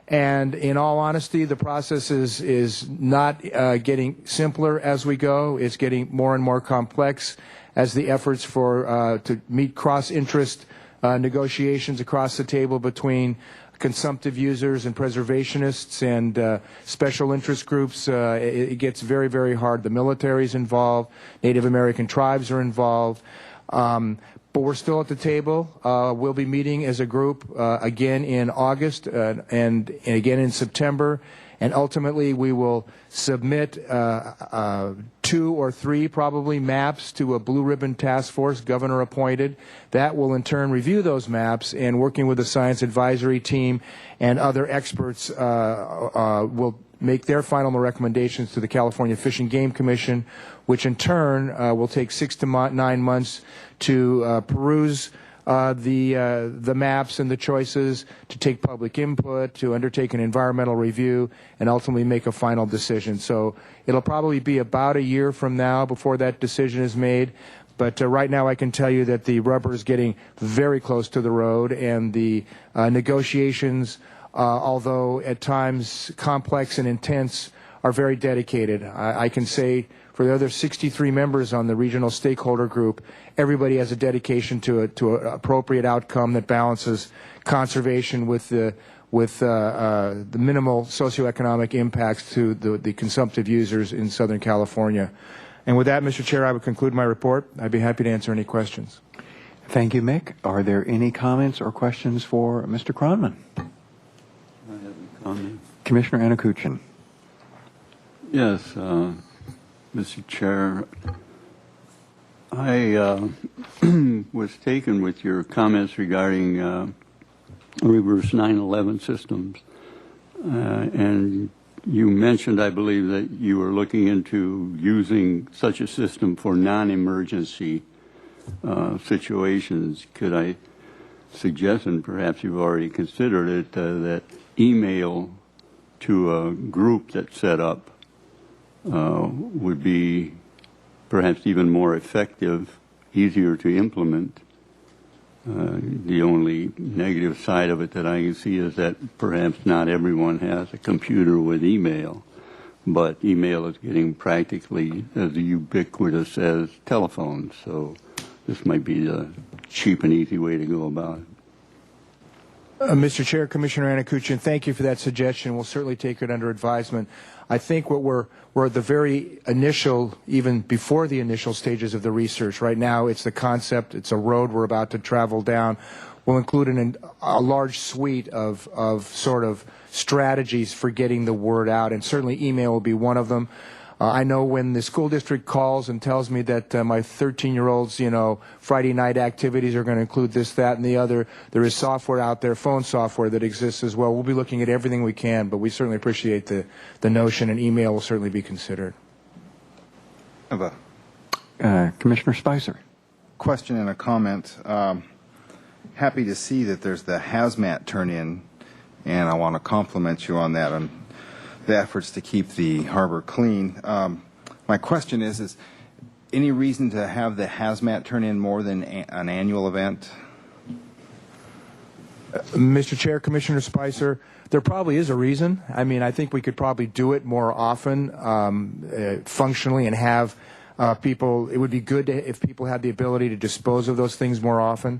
And in all honesty, the process is not getting simpler as we go. It's getting more and more complex as the efforts to meet cross-interest negotiations across the table between consumptive users and preservationists and special interest groups, it gets very, very hard. The military's involved, Native American tribes are involved, but we're still at the table. We'll be meeting as a group again in August and again in September, and ultimately we will submit 2 or 3 probably maps to a blue ribbon task force, governor appointed. That will in turn review those maps, and working with the science advisory team and other experts will make their final recommendations to the California Fish and Game Commission, which in turn will take 6 to 9 months to peruse the maps and the choices, to take public input, to undertake an environmental review, and ultimately make a final decision. So it'll probably be about a year from now before that decision is made. But right now I can tell you that the rubber is getting very close to the road, and the negotiations, although at times complex and intense, are very dedicated. I can say for the other 63 members on the regional stakeholder group, everybody has a dedication to an appropriate outcome that balances conservation with the minimal socioeconomic impacts to the consumptive users in Southern California. And with that, Mr. Chair, I would conclude my report. I'd be happy to answer any questions. Thank you, Mick. Are there any comments or questions for Mr. Kronman? I have a comment. Commissioner Anakuchin. Yes, Mr. Chair, I was taken with your comments regarding reverse 9/11 systems, and you mentioned, I believe, that you were looking into using such a system for non-emergency situations. Could I suggest, and perhaps you've already considered it, that email to a group that's set up would be perhaps even more effective, easier to implement. The only negative side of it that I can see is that perhaps not everyone has a computer with email, but email is getting practically as ubiquitous as telephones, so this might be the cheap and easy way to go about it. Mr. Chair, Commissioner Anakuchian, thank you for that suggestion. We'll certainly take it under advisement. I think we're at the very initial, even before the initial stages of the research. Right now, it's the concept. It's a road we're about to travel down. We'll include a large suite of sort of strategies for getting the word out, and certainly email will be one of them. I know when the school district calls and tells me that my 13-year-old's, Friday night activities are going to include this, that, and the other, there is software out there, phone software that exists as well. We'll be looking at everything we can, but we certainly appreciate the notion, and email will certainly be considered. Commissioner Spicer. Question and a comment. Happy to see that there's the hazmat turn-in, and I want to compliment you on that, on the efforts to keep the harbor clean. My question is any reason to have the hazmat turn-in more than an annual event? Mr. Chair, Commissioner Spicer, there probably is a reason. I mean, I think we could probably do it more often, functionally, and have people, it would be good if people had the ability to dispose of those things more often.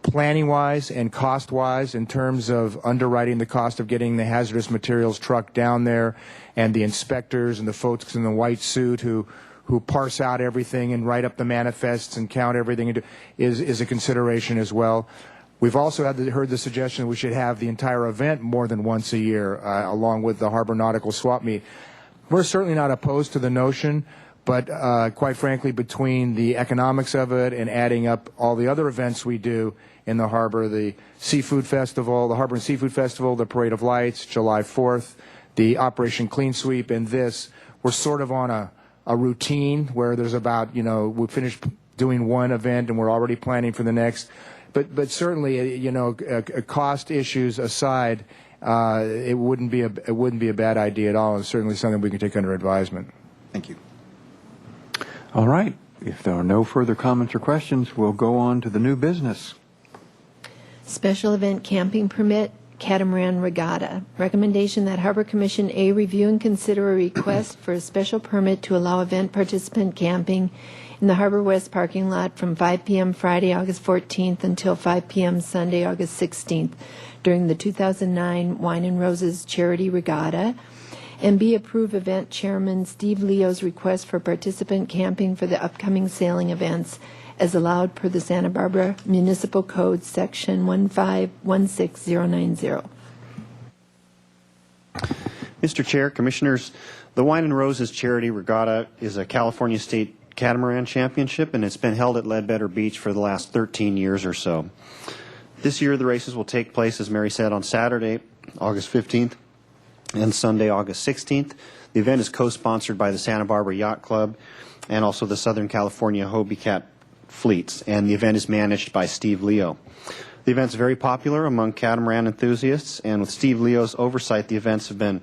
Planning-wise and cost-wise, in terms of underwriting the cost of getting the hazardous materials truck down there, and the inspectors and the folks in the white suit who parse out everything and write up the manifests and count everything is a consideration as well. We've also heard the suggestion that we should have the entire event more than once a year, along with the Harbor Nautical Swap Meet. We're certainly not opposed to the notion, but quite frankly, between the economics of it and adding up all the other events we do in the harbor, the Seafood Festival, the Harbor and Seafood Festival, the Parade of Lights, July 4th, the Operation Clean Sweep, and this, we're sort of on a routine where there's about, we finished doing one event and we're already planning for the next. But certainly, cost issues aside, it wouldn't be a bad idea at all, and certainly something we can take under advisement. Thank you. All right. If there are no further comments or questions, we'll go on to the new business. Special event camping permit, Catamaran Regatta. Recommendation that Harbor Commission A, review and consider a request for a special permit to allow event participant camping in the Harbor West parking lot from 5 p.m. Friday, August 14th until 5 p.m. Sunday, August 16th during the 2009 Wine and Roses Charity Regatta. And B, approve event chairman Steve Leo's request for participant camping for the upcoming sailing events as allowed per the Santa Barbara Municipal Code, Section 1516090. Mr. Chair, Commissioners, the Wine and Roses Charity Regatta is a California State Catamaran Championship, and it's been held at Ledbetter Beach for the last 13 years or so. This year, the races will take place, as Mary said, on Saturday, August 15th, and Sunday, August 16th. The event is co-sponsored by the Santa Barbara Yacht Club and also the Southern California Hobie Cat Fleets, and the event is managed by Steve Leo. The event's very popular among catamaran enthusiasts, and with Steve Leo's oversight, the events have been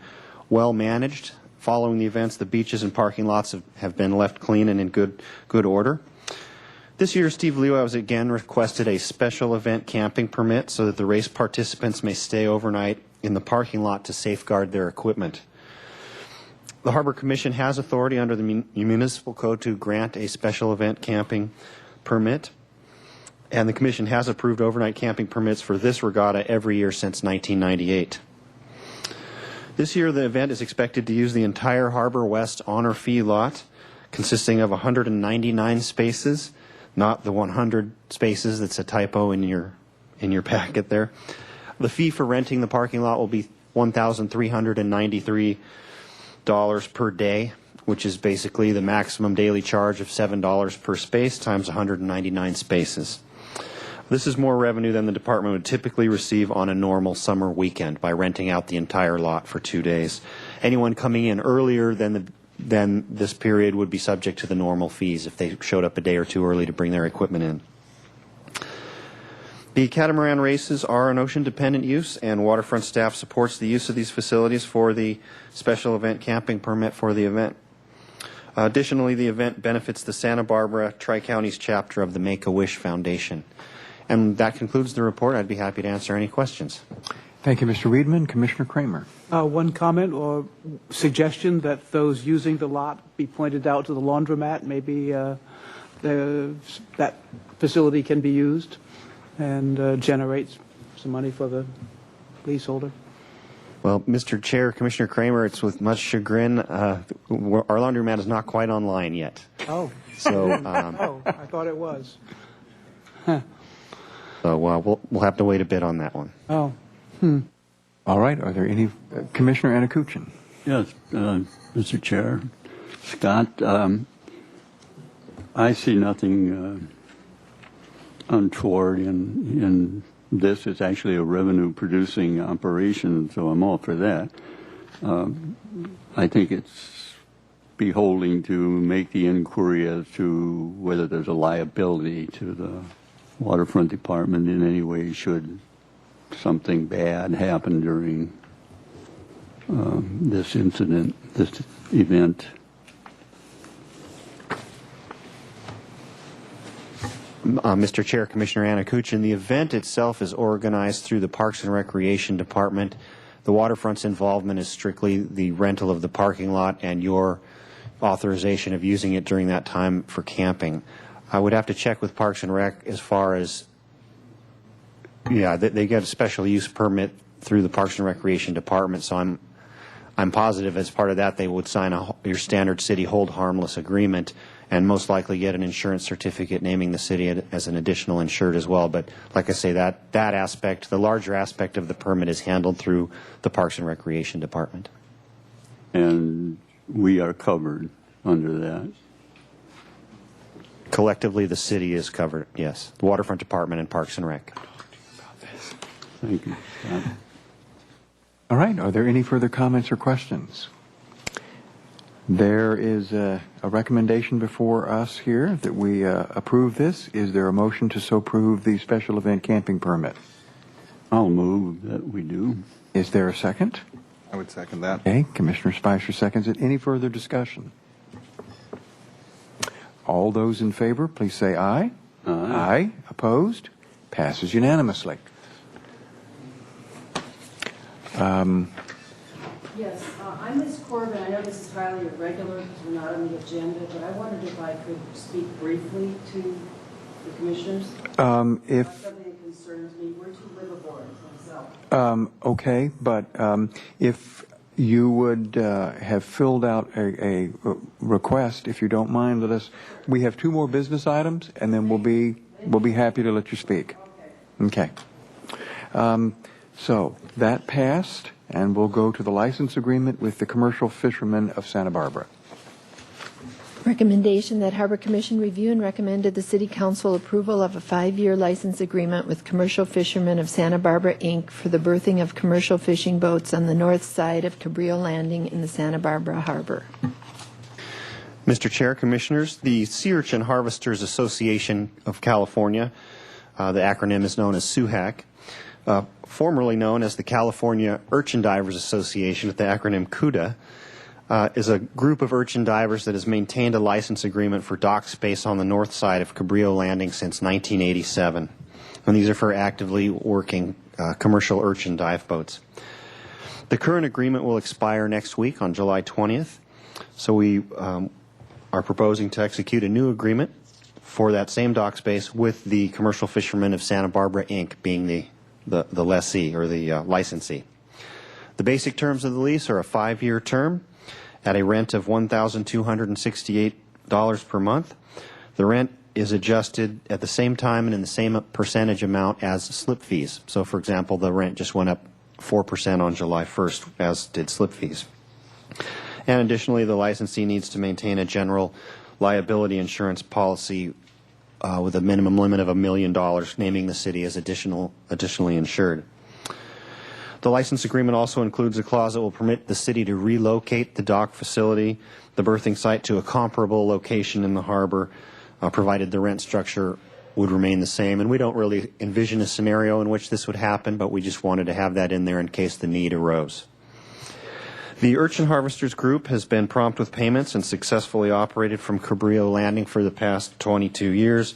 well managed. Following the events, the beaches and parking lots have been left clean and in good order. This year, Steve Leo has again requested a special event camping permit so that the race participants may stay overnight in the parking lot to safeguard their equipment. The Harbor Commission has authority under the Municipal Code to grant a special event camping permit, and the Commission has approved overnight camping permits for this regatta every year since 1998. This year, the event is expected to use the entire Harbor West honor fee lot, consisting of 199 spaces, not the 100 spaces that's a typo in your packet there. The fee for renting the parking lot will be $1,393 per day, which is basically the maximum daily charge of $7 per space times 199 spaces. This is more revenue than the department would typically receive on a normal summer weekend by renting out the entire lot for 2 days. Anyone coming in earlier than this period would be subject to the normal fees if they showed up a day or two early to bring their equipment in. The catamaran races are an ocean-dependent use, and waterfront staff supports the use of these facilities for the special event camping permit for the event. Additionally, the event benefits the Santa Barbara Tri-Counties chapter of the Make-A-Wish Foundation. And that concludes the report. I'd be happy to answer any questions. Thank you, Mr. Weidman. Commissioner Kramer. One comment or suggestion that those using the lot be pointed out to the laundromat. Maybe that facility can be used and generate some money for the leaseholder. Well, Mr. Chair, Commissioner Kramer, it's with much chagrin. Our laundromat is not quite online yet. Oh. So, Oh, I thought it was. we'll have to wait a bit on that one. Oh. All right. Are there any, Commissioner Anakuchin? Yes, Mr. Chair. Scott, I see nothing untoward in this. It's actually a revenue-producing operation, so I'm all for that. I think it's beholding to make the inquiry as to whether there's a liability to the waterfront department in any way should something bad happen during this incident, this event. Mr. Chair, Commissioner Anakuchin, the event itself is organized through the Parks and Recreation Department. The waterfront's involvement is strictly the rental of the parking lot and your authorization of using it during that time for camping. I would have to check with Parks and Rec as far as, they get a special use permit through the Parks and Recreation Department, so I'm positive as part of that they would sign your standard city hold harmless agreement and most likely get an insurance certificate naming the city as an additional insured as well. But like I say, that aspect, the larger aspect of the permit is handled through the Parks and Recreation Department. And we are covered under that. Collectively, the city is covered, yes. The Waterfront Department and Parks and Rec. Thank you, Scott. All right. Are there any further comments or questions? There is a recommendation before us here that we approve this. Is there a motion to so approve the special event camping permit? I'll move that we do. Is there a second? I would second that. Okay. Commissioner Spicer seconds it. Any further discussion? All those in favor, please say aye. Aye. Aye. Opposed? Passes unanimously. Yes, I'm Ms. Corbin. I know this is highly irregular because we're not on the agenda, but I wondered if I could speak briefly to the commissioners. If Something that concerns me. We're too liveable myself. okay, but if you would have filled out a request, if you don't mind, we have 2 more business items, and then we'll be happy to let you speak. Okay. So that passed, and we'll go to the license agreement with the Commercial Fishermen of Santa Barbara. Recommendation that Harbor Commission review and recommend to the City Council approval of a 5-year license agreement with Commercial Fishermen of Santa Barbara, Inc. for the berthing of commercial fishing boats on the north side of Cabrillo Landing in the Santa Barbara Harbor. Mr. Chair, Commissioners, the Sea Urchin Harvesters Association of California, the acronym is known as SUHAC, formerly known as the California Urchin Divers Association, with the acronym CUDA, is a group of urchin divers that has maintained a license agreement for dock space on the north side of Cabrillo Landing since 1987. And these are for actively working commercial urchin dive boats. The current agreement will expire next week on July 20th. So we are proposing to execute a new agreement for that same dock space with the Commercial Fishermen of Santa Barbara, Inc. being the lessee or the licensee. The basic terms of the lease are a 5-year term at a rent of $1,268 per month. The rent is adjusted at the same time and in the same percentage amount as slip fees. So, for example, the rent just went up 4% on July 1st, as did slip fees. And additionally, the licensee needs to maintain a general liability insurance policy with a minimum limit of $1 million, naming the city as additionally insured. The license agreement also includes a clause that will permit the city to relocate the dock facility, the berthing site, to a comparable location in the harbor, provided the rent structure would remain the same. And we don't really envision a scenario in which this would happen, but we just wanted to have that in there in case the need arose. The Urchin Harvesters Group has been prompt with payments and successfully operated from Cabrillo Landing for the past 22 years.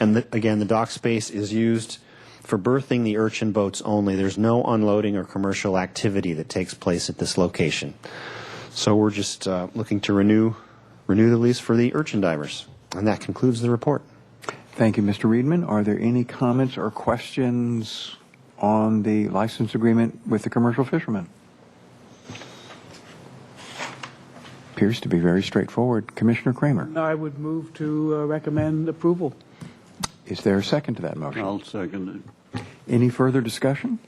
And again, the dock space is used for berthing the urchin boats only. There's no unloading or commercial activity that takes place at this location. So we're just looking to renew the lease for the urchin divers. And that concludes the report. Thank you, Mr. Reedman. Are there any comments or questions on the license agreement with the commercial fishermen? Appears to be very straightforward. Commissioner Kramer, I would move to recommend approval. is there a second to that motion? I'll second it. Any further discussion?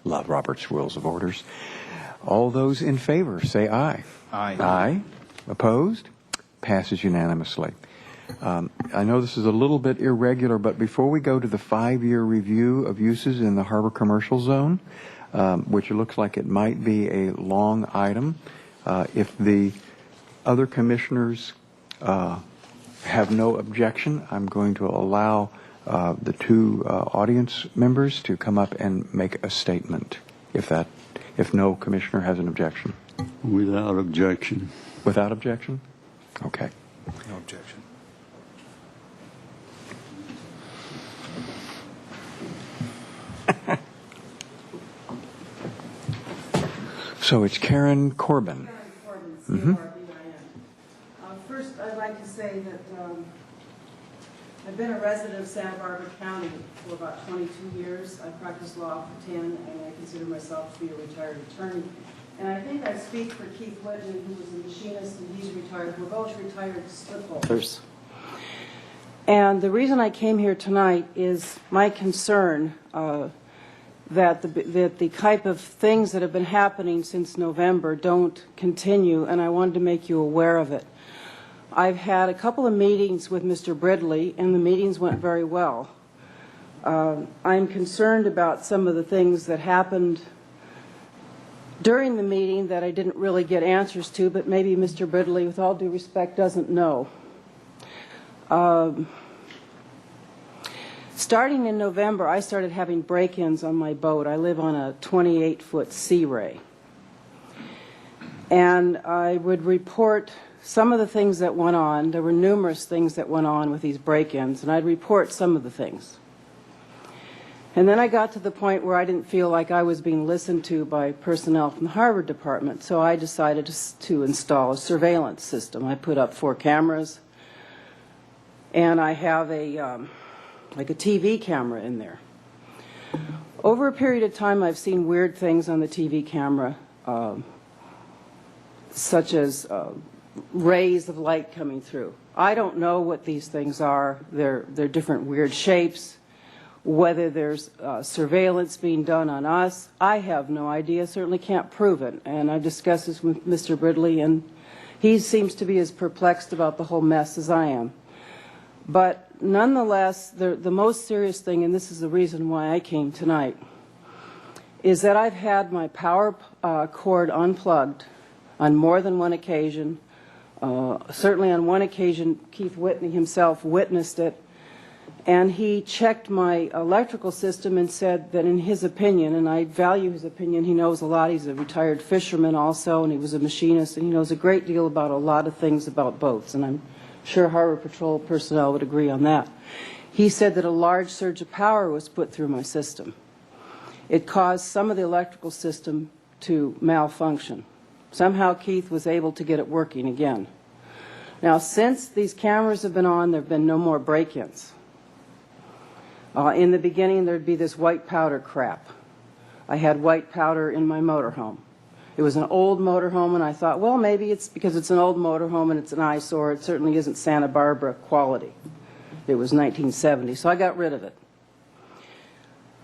Love Robert's Rules of Orders. All those in favor, say aye. Aye. Aye. Opposed? Passes unanimously. I know this is a little bit irregular, but before we go to the 5-year review of uses in the harbor commercial zone, which looks like it might be a long item, if the other commissioners have no objection, I'm going to allow the two audience members to come up and make a statement, if no commissioner has an objection. Without objection. Without objection? Okay. No objection. So it's Karen Corbin. Corbin, C-O-R-B-I-N. First, I'd like to say that I've been a resident of Santa Barbara County for about 22 years. I practiced law for 10, and I consider myself to be a retired attorney. And I think I speak for Keith Whitney, who was a machinist, and he's retired. We're both retired slip holders. And the reason I came here tonight is my concern that the type of things that have been happening since November don't continue, and I wanted to make you aware of it. I've had a couple of meetings with Mr. Bridley, and the meetings went very well. I'm concerned about some of the things that happened during the meeting that I didn't really get answers to, but maybe Mr. Bridley, with all due respect, doesn't know. Starting in November, I started having break-ins on my boat. I live on a 28-foot Sea Ray. And I would report some of the things that went on. There were numerous things that went on with these break-ins, and I'd report some of the things. And then I got to the point where I didn't feel like I was being listened to by personnel from the Harbor Department, so I decided to install a surveillance system. I put up 4 cameras, and I have like a TV camera in there. Over a period of time, I've seen weird things on the TV camera, such as rays of light coming through. I don't know what these things are. They're different weird shapes. Whether there's surveillance being done on us, I have no idea. Certainly can't prove it. And I've discussed this with Mr. Bridley, and he seems to be as perplexed about the whole mess as I am. But nonetheless, the most serious thing, and this is the reason why I came tonight, is that I've had my power cord unplugged on more than one occasion. Certainly on one occasion, Keith Whitney himself witnessed it, and he checked my electrical system and said that in his opinion, and I value his opinion, he knows a lot, he's a retired fisherman also, and he was a machinist, and he knows a great deal about a lot of things about boats, and I'm sure Harbor Patrol personnel would agree on that. He said that a large surge of power was put through my system. It caused some of the electrical system to malfunction. Somehow Keith was able to get it working again. Now, since these cameras have been on, there have been no more break-ins. In the beginning, there'd be this white powder crap. I had white powder in my motorhome. It was an old motorhome, and I thought, well, maybe it's because it's an old motorhome and it's an eyesore. It certainly isn't Santa Barbara quality. It was 1970, so I got rid of it.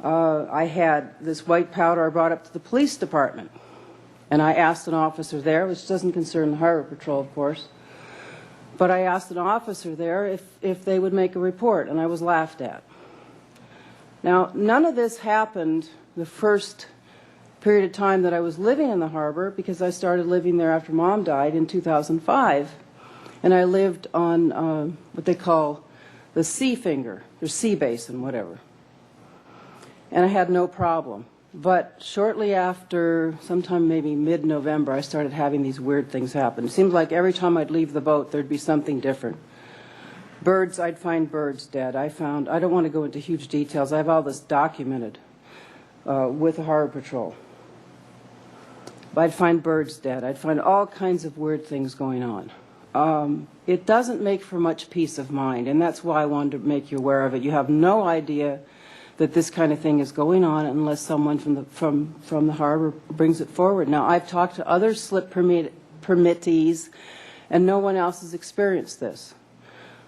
I had this white powder I brought up to the police department, and I asked an officer there, which doesn't concern the Harbor Patrol, of course, but I asked an officer there if they would make a report, and I was laughed at. Now, none of this happened the first period of time that I was living in the harbor, because I started living there after Mom died in 2005, and I lived on what they call the sea finger, or sea basin, whatever. And I had no problem. But shortly after, sometime maybe mid-November, I started having these weird things happen. It seemed like every time I'd leave the boat, there'd be something different. Birds, I'd find birds dead. I don't want to go into huge details. I have all this documented with the Harbor Patrol. But I'd find birds dead. I'd find all kinds of weird things going on. It doesn't make for much peace of mind, and that's why I wanted to make you aware of it. You have no idea that this kind of thing is going on unless someone from the harbor brings it forward. Now, I've talked to other slip permittees, and no one else has experienced this.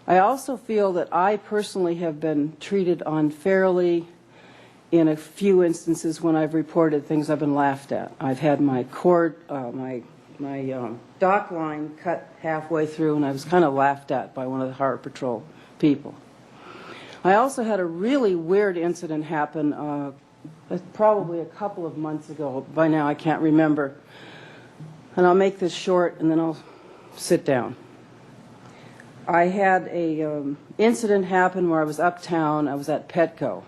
I also feel that I personally have been treated unfairly in a few instances when I've reported things I've been laughed at. I've had my dock line cut halfway through, and I was kind of laughed at by one of the Harbor Patrol people. I also had a really weird incident happen probably a couple of months ago. By now I can't remember. And I'll make this short and then I'll sit down. I had a incident happen where I was uptown. I was at Petco.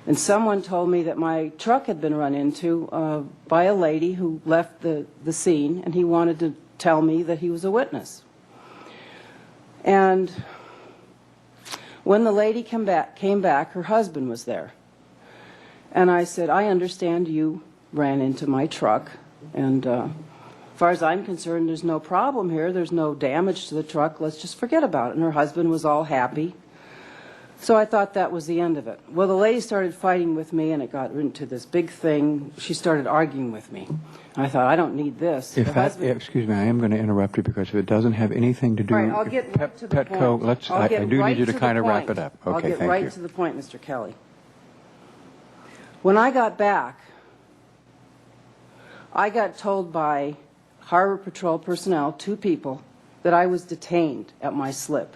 And someone told me that my truck had been run into by a lady who left the scene, and he wanted to tell me that he was a witness. And when the lady came back, her husband was there. And I said, I understand you ran into my truck, and as far as I'm concerned, there's no problem here. There's no damage to the truck. Let's just forget about it. And her husband was all happy. So I thought that was the end of it. Well, the lady started fighting with me, and it got into this big thing. She started arguing with me. And I thought, I don't need this. Excuse me, I am going to interrupt you because if it doesn't have anything to do Right, I'll get right to the Petco, point. I do need you to kind of wrap it up. Okay, I'll get thank right you. to the point, Mr. Kelly. When I got back, I got told by Harbor Patrol personnel, 2 people, that I was detained at my slip,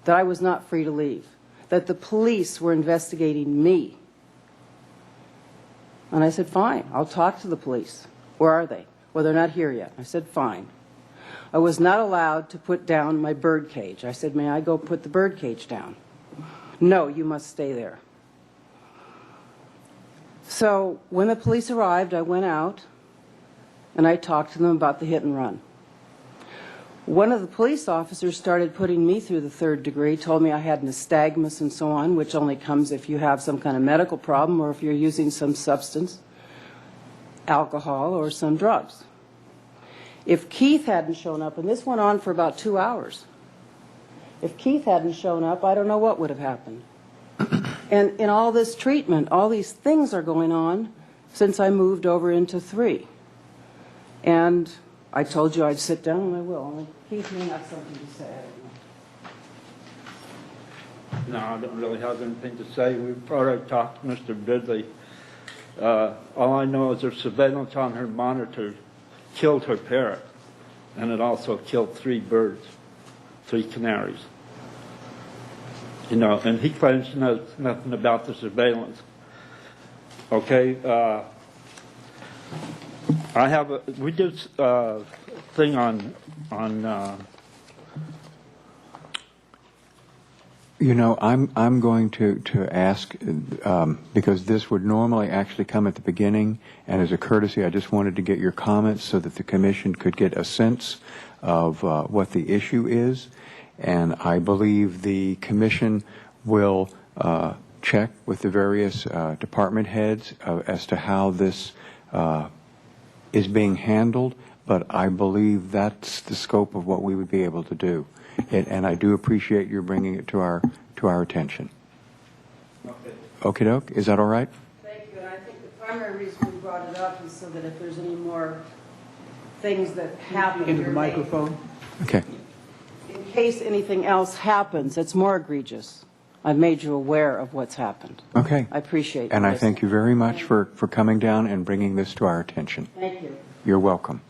that I was not free to leave, that the police were investigating me. And I said, fine, I'll talk to the police. Where are they? Well, they're not here yet. I said, fine. I was not allowed to put down my bird cage. I said, may I go put the bird cage down? No, you must stay there. So when the police arrived, I went out and I talked to them about the hit and run. One of the police officers started putting me through the 3rd degree, told me I had nystagmus and so on, which only comes if you have some kind of medical problem or if you're using some substance, alcohol or some drugs. If Keith hadn't shown up, and this went on for about 2 hours, if Keith hadn't shown up, I don't know what would have happened. And in all this treatment, all these things are going on since I moved over into 3. And I told you I'd sit down, and I will. Keith may have something to say. No, I don't really have anything to say. We've already talked to Mr. Bidley. All I know is their surveillance on her monitor killed her parrot, and it also killed 3 birds, 3 canaries. You know, and he claims he knows nothing about the surveillance. Okay, we did a thing on You know, I'm going to ask, because this would normally actually come at the beginning, and as a courtesy, I just wanted to get your comments so that the commission could get a sense of what the issue is. And I believe the commission will check with the various department heads as to how this is being handled, but I believe that's the scope of what we would be able to do. And I do appreciate your bringing it to our attention. Okay. Okie doke, is that all right? Thank you. And I think the primary reason we brought it up is so that if there's any more things that happen Into the here, microphone. Okay. in case anything else happens that's more egregious, I've made you aware of what's happened. Okay. I appreciate And I this. thank you very much for coming down and bringing this to our attention. Thank you. You're welcome.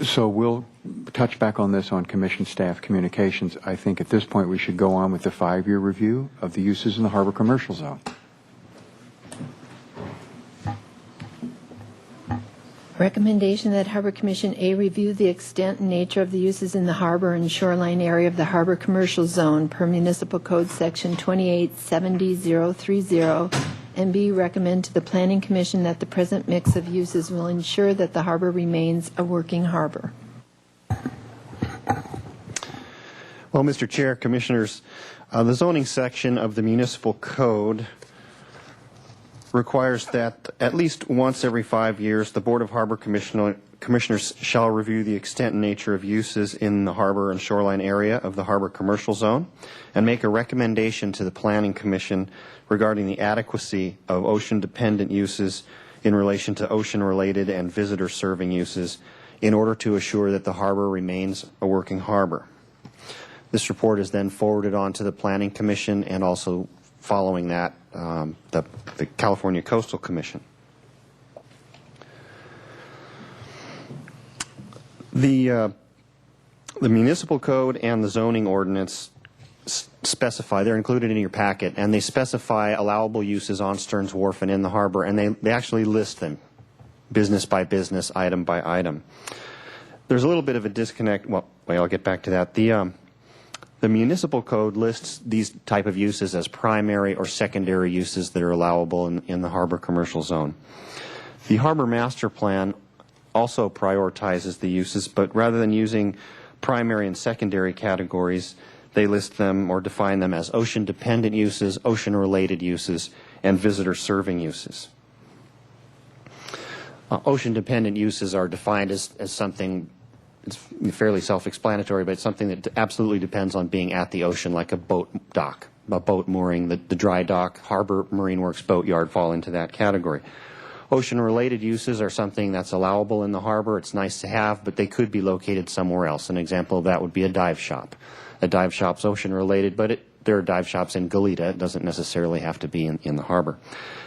So we'll touch back on this on commission staff communications. I think at this point we should go on with the 5-year review of the uses in the harbor commercial zone. Recommendation that Harbor Commission A review the extent and nature of the uses in the harbor and shoreline area of the harbor commercial zone per Municipal Code Section 2870030, and B, recommend to the Planning Commission that the present mix of uses will ensure that the harbor remains a working harbor. Well, Mr. Chair, Commissioners, the zoning section of the Municipal Code requires that at least once every 5 years, the Board of Harbor Commissioners shall review the extent and nature of uses in the harbor and shoreline area of the harbor commercial zone and make a recommendation to the Planning Commission regarding the adequacy of ocean-dependent uses in relation to ocean-related and visitor-serving uses in order to assure that the harbor remains a working harbor. This report is then forwarded on to the Planning Commission and also following that, the California Coastal Commission. The municipal code and the zoning ordinance specify, they're included in your packet, and they specify allowable uses on Stearns Wharf and in the harbor, and they actually list them business by business, item by item. There's a little bit of a disconnect. Well, I'll get back to that. The municipal code lists these type of uses as primary or secondary uses that are allowable in the harbor commercial zone. The harbor master plan also prioritizes the uses, but rather than using primary and secondary categories, they list them or define them as ocean-dependent uses, ocean-related uses, and visitor-serving uses. Ocean-dependent uses are defined as something, it's fairly self-explanatory, but it's something that absolutely depends on being at the ocean, like a boat dock, a boat mooring, the dry dock, harbor, marine works, boatyard fall into that category. Ocean-related uses are something that's allowable in the harbor. It's nice to have, but they could be located somewhere else. An example of that would be a dive shop. A dive shop's ocean-related, but there are dive shops in Goleta. It doesn't necessarily have to be in the harbor.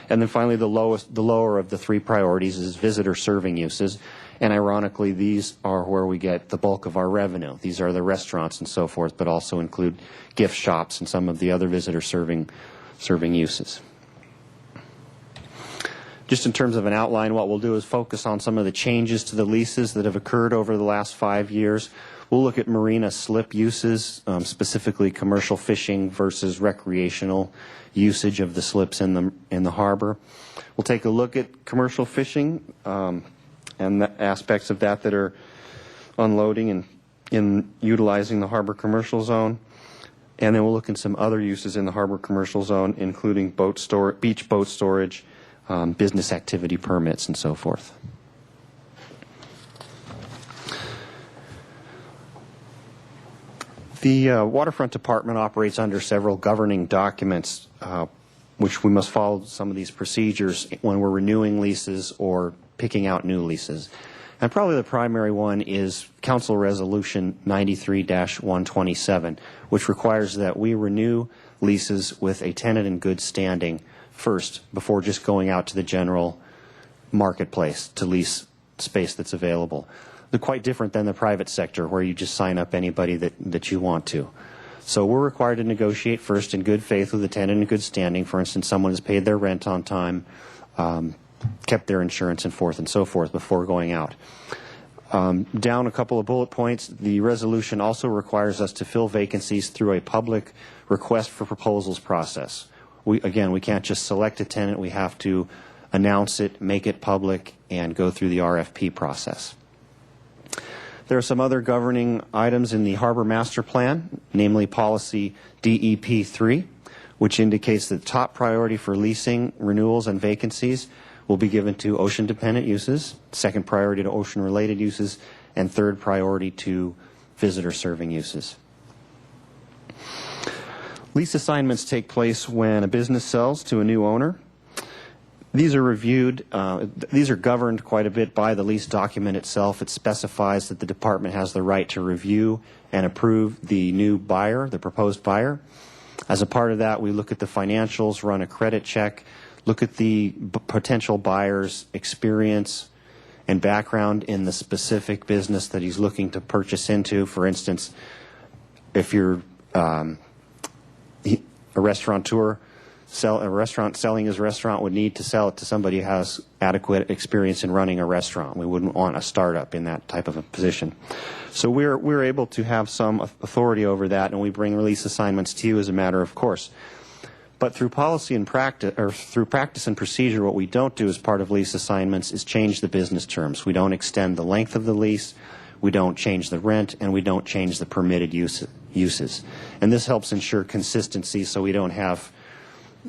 And then finally, the lower of the three priorities is visitor-serving uses. And ironically, these are where we get the bulk of our revenue. These are the restaurants and so forth, but also include gift shops and some of the other visitor-serving uses. Just in terms of an outline, what we'll do is focus on some of the changes to the leases that have occurred over the last 5 years. We'll look at marina slip uses, specifically commercial fishing versus recreational usage of the slips in the harbor. We'll take a look at commercial fishing and the aspects of that are unloading and in utilizing the harbor commercial zone. And then we'll look at some other uses in the harbor commercial zone, including beach boat storage, business activity permits, and so forth. The Waterfront Department operates under several governing documents, which we must follow some of these procedures when we're renewing leases or picking out new leases. And probably the primary one is Council Resolution 93-127, which requires that we renew leases with a tenant in good standing first before just going out to the general marketplace to lease space that's available. They're quite different than the private sector where you just sign up anybody that you want to. So we're required to negotiate first in good faith with the tenant in good standing. For instance, someone has paid their rent on time, kept their insurance and so forth before going out. Down a couple of bullet points, the resolution also requires us to fill vacancies through a public request for proposals process. We can't just select a tenant. We have to announce it, make it public, and go through the RFP process. There are some other governing items in the Harbor Master Plan, namely Policy DEP-3, which indicates that top priority for leasing, renewals, and vacancies will be given to ocean-dependent uses, second priority to ocean-related uses, and third priority to visitor-serving uses. Lease assignments take place when a business sells to a new owner. These are reviewed, these are governed quite a bit by the lease document itself. It specifies that the department has the right to review and approve the new buyer, the proposed buyer. As a part of that, we look at the financials, run a credit check, look at the potential buyer's experience and background in the specific business that he's looking to purchase into. For instance, if you're a restaurateur, a restaurant selling his restaurant would need to sell it to somebody who has adequate experience in running a restaurant. We wouldn't want a startup in that type of a position. So we're able to have some authority over that, and we bring release assignments to you as a matter of course. But through policy and practice, or through practice and procedure, what we don't do as part of lease assignments is change the business terms. We don't extend the length of the lease, we don't change the rent, and we don't change the permitted uses. And this helps ensure consistency so we don't have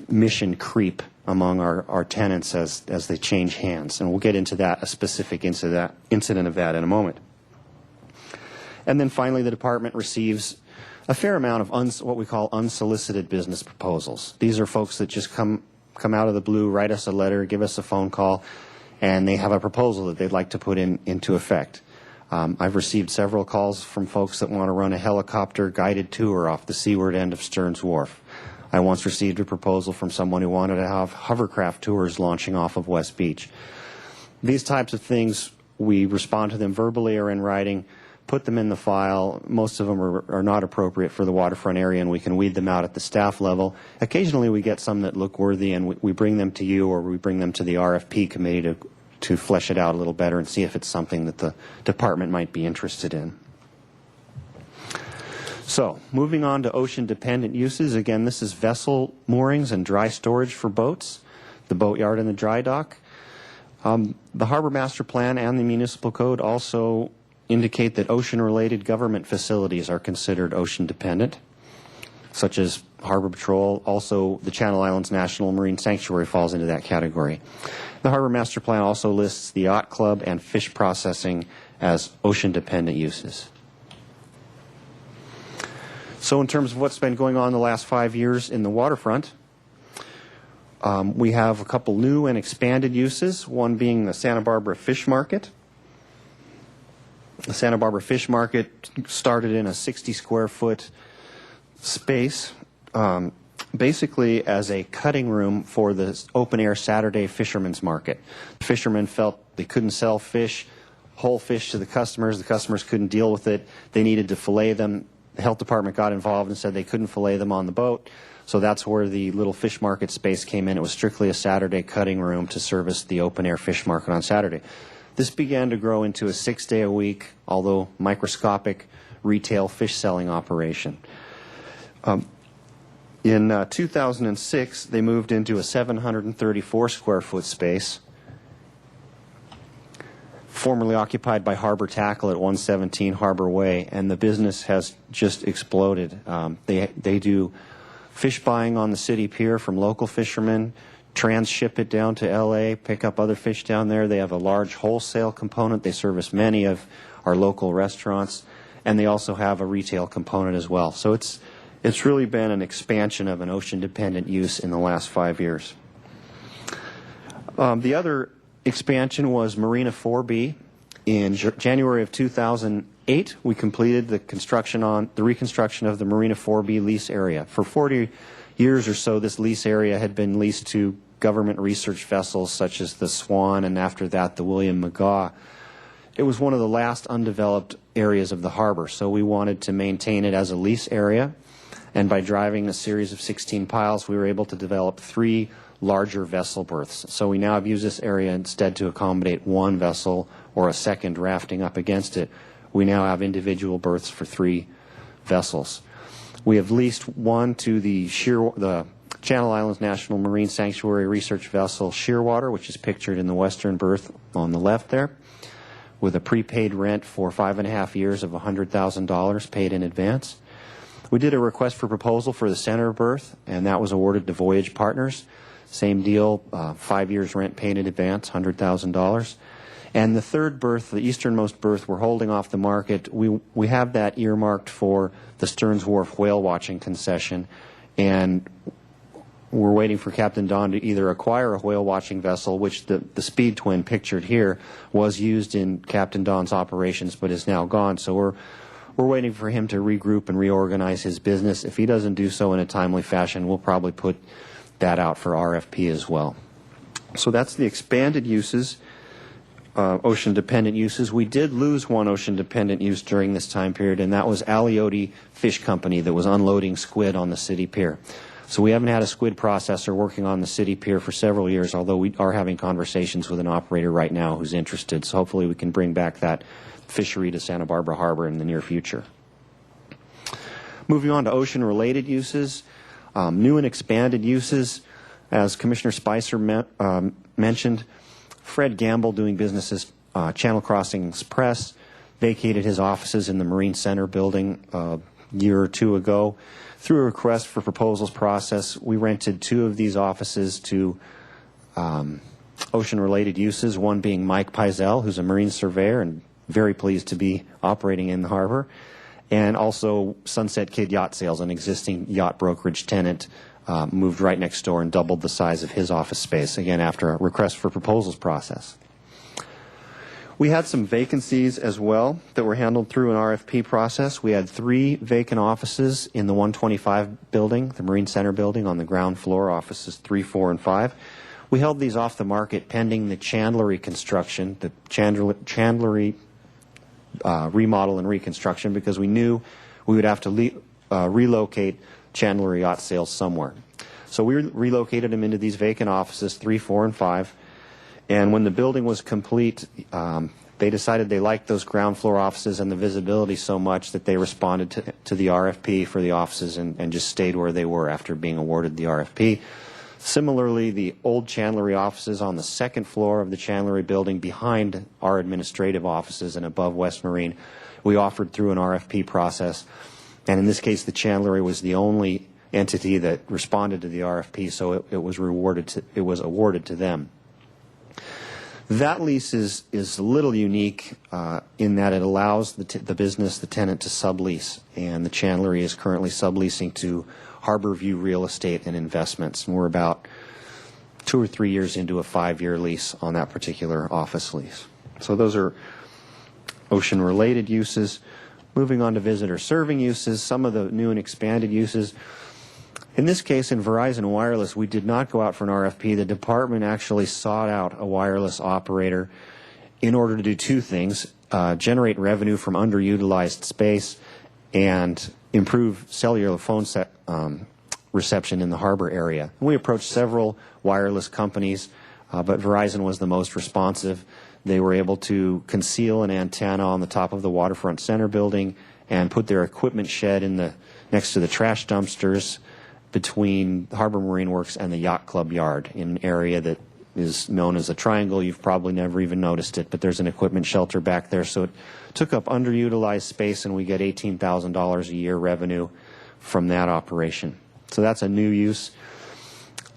mission creep among our tenants as they change hands. And we'll get into that, a specific incident of that in a moment. And then finally, the department receives a fair amount of what we call unsolicited business proposals. These are folks that just come out of the blue, write us a letter, give us a phone call, and they have a proposal that they'd like to put into effect. I've received several calls from folks that want to run a helicopter guided tour off the seaward end of Stearns Wharf. I once received a proposal from someone who wanted to have hovercraft tours launching off of West Beach. These types of things, we respond to them verbally or in writing, put them in the file. Most of them are not appropriate for the waterfront area, and we can weed them out at the staff level. Occasionally we get some that look worthy, and we bring them to you, or we bring them to the RFP committee to flesh it out a little better and see if it's something that the department might be interested in. So, moving on to ocean-dependent uses. Again, this is vessel moorings and dry storage for boats, the boatyard and the dry dock. The Harbor Master Plan and the Municipal Code also indicate that ocean-related government facilities are considered ocean-dependent, such as Harbor Patrol. Also, the Channel Islands National Marine Sanctuary falls into that category. The Harbor Master Plan also lists the yacht club and fish processing as ocean-dependent uses. So in terms of what's been going on the last 5 years in the waterfront, we have a couple new and expanded uses, one being the Santa Barbara Fish Market. The Santa Barbara Fish Market started in a 60-square-foot space, basically as a cutting room for the open-air Saturday fishermen's market. The fishermen felt they couldn't sell fish, whole fish to the customers. The customers couldn't deal with it. They needed to fillet them. The health department got involved and said they couldn't fillet them on the boat. So that's where the little fish market space came in. It was strictly a Saturday cutting room to service the open-air fish market on Saturday. This began to grow into a 6-day-a-week, although microscopic, retail fish selling operation. In 2006, they moved into a 734-square-foot space, formerly occupied by Harbor Tackle at 117 Harbor Way, and the business has just exploded. They do fish buying on the city pier from local fishermen, transship it down to L.A., pick up other fish down there. They have a large wholesale component. They service many of our local restaurants, and they also have a retail component as well. So it's really been an expansion of an ocean-dependent use in the last 5 years. The other expansion was Marina 4B. In January of 2008, we completed the reconstruction of the Marina 4B lease area. For 40 years or so, this lease area had been leased to government research vessels such as the Swan, and after that the William McGaw. It was one of the last undeveloped areas of the harbor, so we wanted to maintain it as a lease area, and by driving a series of 16 piles, we were able to develop 3 larger vessel berths. So we now have used this area instead to accommodate one vessel or a second rafting up against it. We now have individual berths for 3 vessels. We have leased one to the Channel Islands National Marine Sanctuary research vessel Shearwater, which is pictured in the western berth on the left there, with a prepaid rent for 5.5 years of $100,000 paid in advance. We did a request for proposal for the center berth, and that was awarded to Voyage Partners. Same deal, 5 years rent paid in advance, $100,000. And the third berth, the easternmost berth, we're holding off the market. We have that earmarked for the Stearns Wharf whale watching concession, and we're waiting for Captain Don to either acquire a whale watching vessel, which the Speed Twin pictured here was used in Captain Don's operations but is now gone. So we're waiting for him to regroup and reorganize his business. If he doesn't do so in a timely fashion, we'll probably put that out for RFP as well. So that's the expanded uses, ocean-dependent uses. We did lose one ocean-dependent use during this time period, and that was Aliotti Fish Company that was unloading squid on the city pier. So we haven't had a squid processor working on the city pier for several years, although we are having conversations with an operator right now who's interested. So hopefully we can bring back that fishery to Santa Barbara Harbor in the near future. Moving on to ocean-related uses, new and expanded uses. As Commissioner Spicer mentioned, Fred Gamble, doing business as Channel Crossings Press, vacated his offices in the Marine Center building year or two ago. Through a request for proposals process, we rented 2 of these offices to ocean-related uses, one being Mike Peisel, who's a marine surveyor and very pleased to be operating in the harbor, and also Sunset Kid Yacht Sales, an existing yacht brokerage tenant, moved right next door and doubled the size of his office space, again after a request for proposals process. We had some vacancies as well that were handled through an RFP process. We had 3 vacant offices in the 125 building, the Marine Center building, on the ground floor, offices 3, 4, and 5. We held these off the market pending the chandlery construction, the chandlery remodel and reconstruction, because we knew we would have to relocate chandlery yacht sales somewhere. So we relocated them into these vacant offices, 3, 4, and 5. And when the building was complete, they decided they liked those ground floor offices and the visibility so much that they responded to the RFP for the offices and just stayed where they were after being awarded the RFP. Similarly, the old chandlery offices on the 2nd floor of the chandlery building behind our administrative offices and above West Marine, we offered through an RFP process. And in this case, the chandlery was the only entity that responded to the RFP, so it was awarded to them. That lease is a little unique in that it allows the business, the tenant, to sublease, and the chandlery is currently subleasing to Harborview Real Estate and Investments, and we're about 2 or 3 years into a 5-year lease on that particular office lease. So those are ocean-related uses. Moving on to visitor-serving uses, some of the new and expanded uses. In this case, in Verizon Wireless, we did not go out for an RFP. The department actually sought out a wireless operator in order to do 2 things, generate revenue from underutilized space and improve cellular phone reception in the harbor area. We approached several wireless companies, but Verizon was the most responsive. They were able to conceal an antenna on the top of the Waterfront Center building and put their equipment shed next to the trash dumpsters between Harbor Marine Works and the Yacht Club Yard in an area that is known as a triangle. You've probably never even noticed it, but there's an equipment shelter back there. So it took up underutilized space, and we get $18,000 a year revenue from that operation. So that's a new use.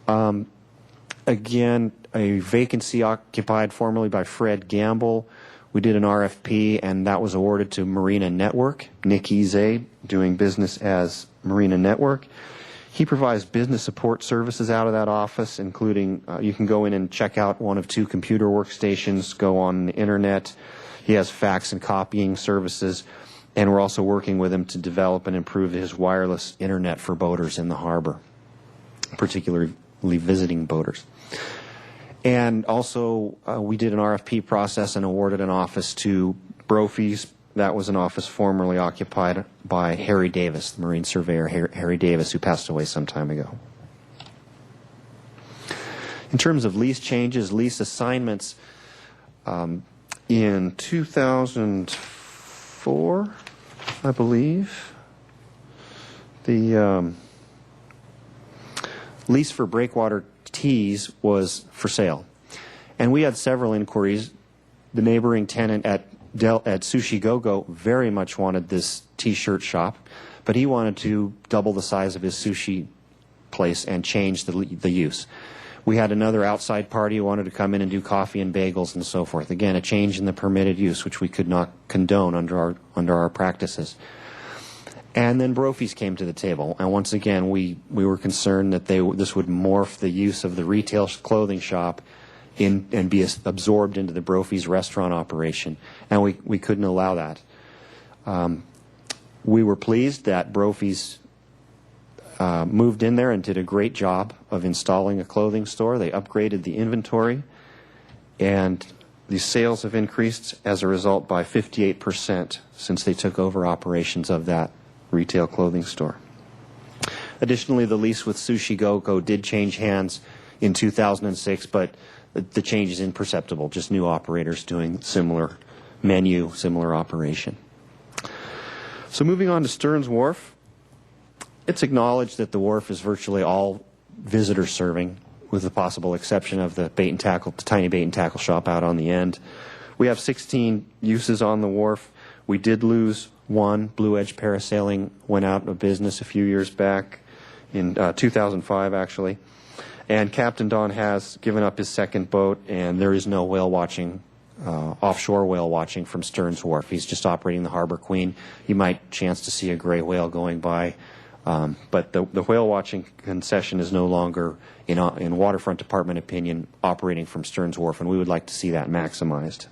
Again, a vacancy occupied formerly by Fred Gamble. We did an RFP, and that was awarded to Marina Network. Nick Ize, doing business as Marina Network. He provides business support services out of that office, including you can go in and check out one of 2 computer workstations, go on the internet. He has fax and copying services, and we're also working with him to develop and improve his wireless internet for boaters in the harbor, particularly visiting boaters. And also, we did an RFP process and awarded an office to Brophy's. That was an office formerly occupied by Harry Davis, the Marine surveyor Harry Davis, who passed away some time ago. In terms of lease changes, lease assignments, in 2004, I believe, the lease for Breakwater Tees was for sale. And we had several inquiries. The neighboring tenant at Sushi Go-Go very much wanted this T-shirt shop, but he wanted to double the size of his sushi place and change the use. We had another outside party who wanted to come in and do coffee and bagels and so forth. Again, a change in the permitted use, which we could not condone under our practices. And then Brophy's came to the table, and once again, we were concerned that this would morph the use of the retail clothing shop and be absorbed into the Brophy's restaurant operation, and we couldn't allow that. We were pleased that Brophy's moved in there and did a great job of installing a clothing store. They upgraded the inventory, and the sales have increased as a result by 58% since they took over operations of that retail clothing store. Additionally, the lease with Sushi Go-Go did change hands in 2006, but the change is imperceptible, just new operators doing similar menu, similar operation. So moving on to Stearns Wharf, it's acknowledged that the wharf is virtually all visitor serving, with the possible exception of the tiny bait and tackle shop out on the end. We have 16 uses on the wharf. We did lose one. Blue Edge Parasailing went out of business a few years back, in 2005 actually. And Captain Don has given up his second boat, and there is no whale watching, offshore whale watching from Stearns Wharf. He's just operating the Harbor Queen. You might chance to see a gray whale going by, but the whale watching concession is no longer, in Waterfront Department opinion, operating from Stearns Wharf, and we would like to see that maximized.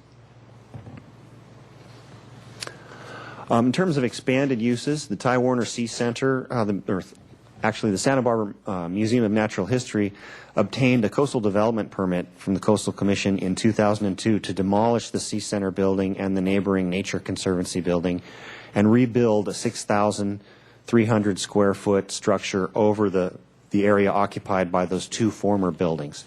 In terms of expanded uses, the Ty Warner Sea Center, the Santa Barbara Museum of Natural History obtained a coastal development permit from the Coastal Commission in 2002 to demolish the Sea Center building and the neighboring Nature Conservancy building and rebuild a 6,300 square foot structure over the area occupied by those two former buildings.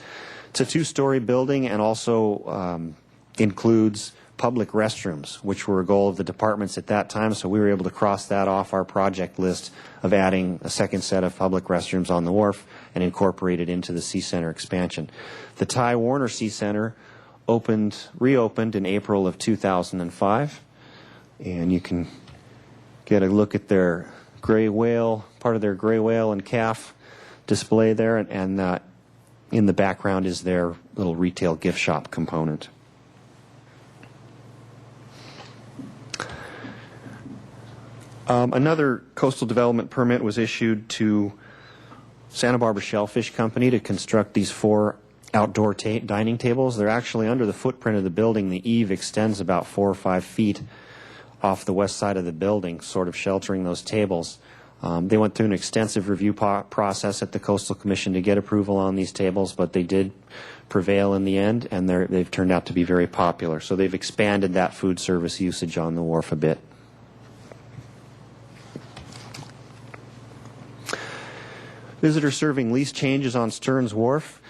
It's a two-story building and also includes public restrooms, which were a goal of the departments at that time, so we were able to cross that off our project list of adding a second set of public restrooms on the wharf and incorporate it into the Sea Center expansion. The Ty Warner Sea Center reopened in April of 2005, and you can get a look at their gray whale, part of their gray whale and calf display there, and in the background is their little retail gift shop component. Another coastal development permit was issued to Santa Barbara Shellfish Company to construct these 4 outdoor dining tables. They're actually under the footprint of the building. The eave extends about 4 or 5 feet off the west side of the building, sort of sheltering those tables. They went through an extensive review process at the Coastal Commission to get approval on these tables, but they did prevail in the end, and they've turned out to be very popular. So they've expanded that food service usage on the wharf a bit. Visitor serving lease changes on Stearns Wharf.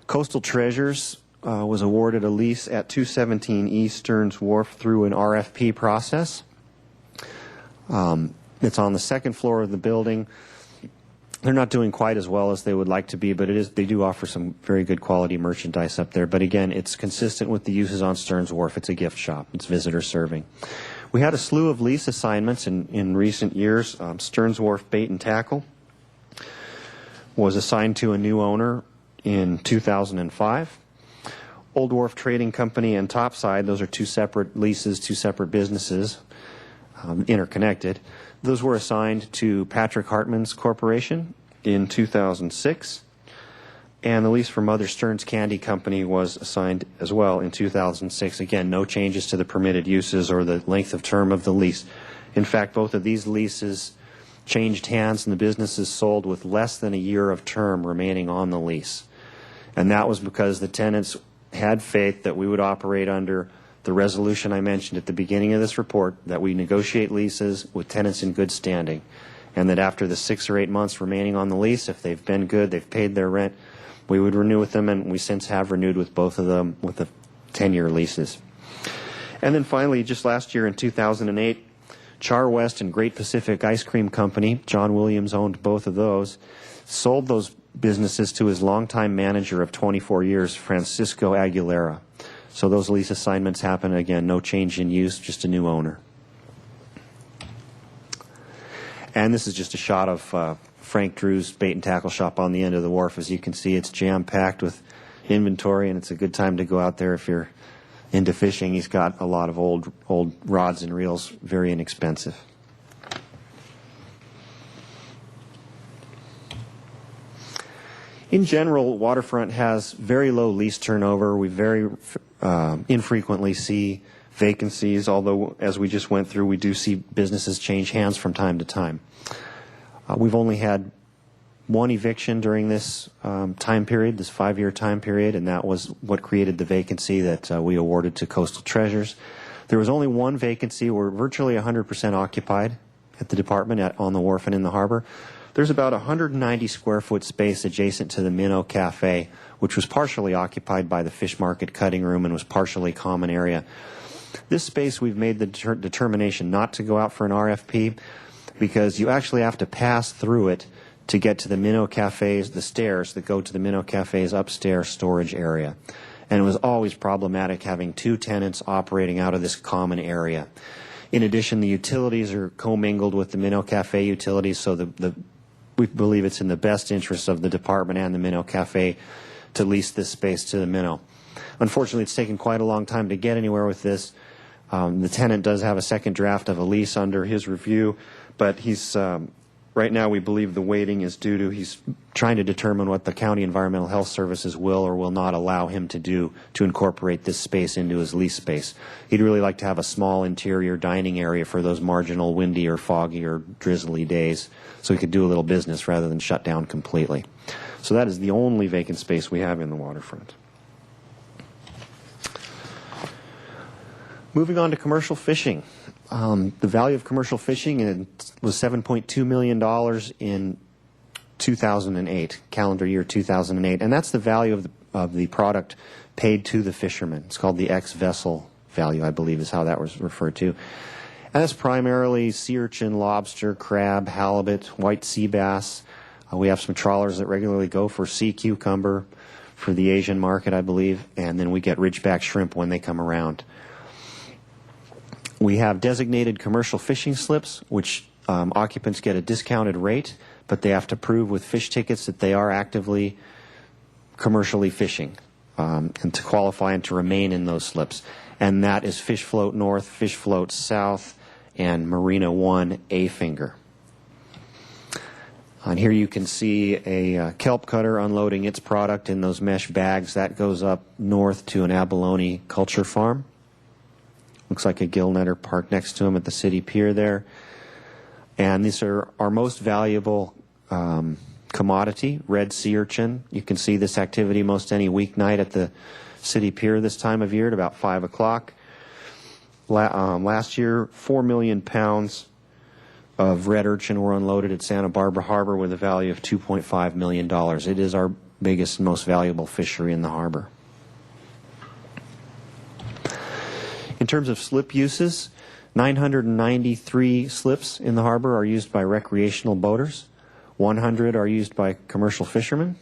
Coastal Treasures was awarded a lease at 217 East Stearns Wharf through an RFP process. It's on the second floor of the building. They're not doing quite as well as they would like to be, but they do offer some very good quality merchandise up there. But again, it's consistent with the uses on Stearns Wharf. It's a gift shop. It's visitor serving. We had a slew of lease assignments in recent years. Stearns Wharf Bait and Tackle was assigned to a new owner in 2005. Old Wharf Trading Company and Topside, those are 2 separate leases, 2 separate businesses, interconnected. Those were assigned to Patrick Hartman's Corporation in 2006. And the lease for Mother Stearns Candy Company was assigned as well in 2006. Again, no changes to the permitted uses or the length of term of the lease. In fact, both of these leases changed hands and the businesses sold with less than a year of term remaining on the lease. And that was because the tenants had faith that we would operate under the resolution I mentioned at the beginning of this report, that we negotiate leases with tenants in good standing, and that after the 6 or 8 months remaining on the lease, if they've been good, they've paid their rent, we would renew with them, and we since have renewed with both of them with the 10-year leases. And then finally, just last year in 2008, Char West and Great Pacific Ice Cream Company, John Williams owned both of those, sold those businesses to his longtime manager of 24 years, Francisco Aguilera. So those lease assignments happen, again, no change in use, just a new owner. And this is just a shot of Frank Drew's Bait and Tackle shop on the end of the wharf. As you can see, it's jam-packed with inventory, and it's a good time to go out there if you're into fishing. He's got a lot of old rods and reels, very inexpensive. In general, Waterfront has very low lease turnover. We very infrequently see vacancies, although as we just went through, we do see businesses change hands from time to time. We've only had 1 eviction during this time period, this 5-year time period, and that was what created the vacancy that we awarded to Coastal Treasures. There was only 1 vacancy. We're virtually 100% occupied at the department on the wharf and in the harbor. There's about 190 square foot space adjacent to the Minnow Cafe, which was partially occupied by the fish market cutting room and was partially common area. This space, we've made the determination not to go out for an RFP because you actually have to pass through it to get to the Minnow Cafe's, the stairs that go to the Minnow Cafe's upstairs storage area. And it was always problematic having 2 tenants operating out of this common area. In addition, the utilities are commingled with the Minnow Cafe utilities, so we believe it's in the best interest of the department and the Minnow Cafe to lease this space to the Minnow. Unfortunately, it's taken quite a long time to get anywhere with this. The tenant does have a second draft of a lease under his review, but he's right now we believe the waiting is due to he's trying to determine what the County Environmental Health Services will or will not allow him to do to incorporate this space into his lease space. He'd really like to have a small interior dining area for those marginal windy or foggy or drizzly days so he could do a little business rather than shut down completely. So that is the only vacant space we have in the waterfront. Moving on to commercial fishing. The value of commercial fishing was $7.2 million in 2008, calendar year 2008, and that's the value of the product paid to the fishermen. It's called the ex-vessel value, I believe is how that was referred to. And that's primarily sea urchin, lobster, crab, halibut, white sea bass. We have some trawlers that regularly go for sea cucumber for the Asian market, I believe, and then we get ridgeback shrimp when they come around. We have designated commercial fishing slips, which occupants get a discounted rate, but they have to prove with fish tickets that they are actively commercially fishing and to qualify and to remain in those slips. And that is Fish Float North, Fish Float South, and Marina 1 A-Finger. And here you can see a kelp cutter unloading its product in those mesh bags. That goes up north to an abalone culture farm. Looks like a gill netter parked next to him at the city pier there. And these are our most valuable commodity, red sea urchin. You can see this activity most any weeknight at the city pier this time of year at about 5 o'clock. Last year, 4 million pounds of red urchin were unloaded at Santa Barbara Harbor with a value of $2.5 million. It is our biggest and most valuable fishery in the harbor. In terms of slip uses, 993 slips in the harbor are used by recreational boaters, 100 are used by commercial fishermen,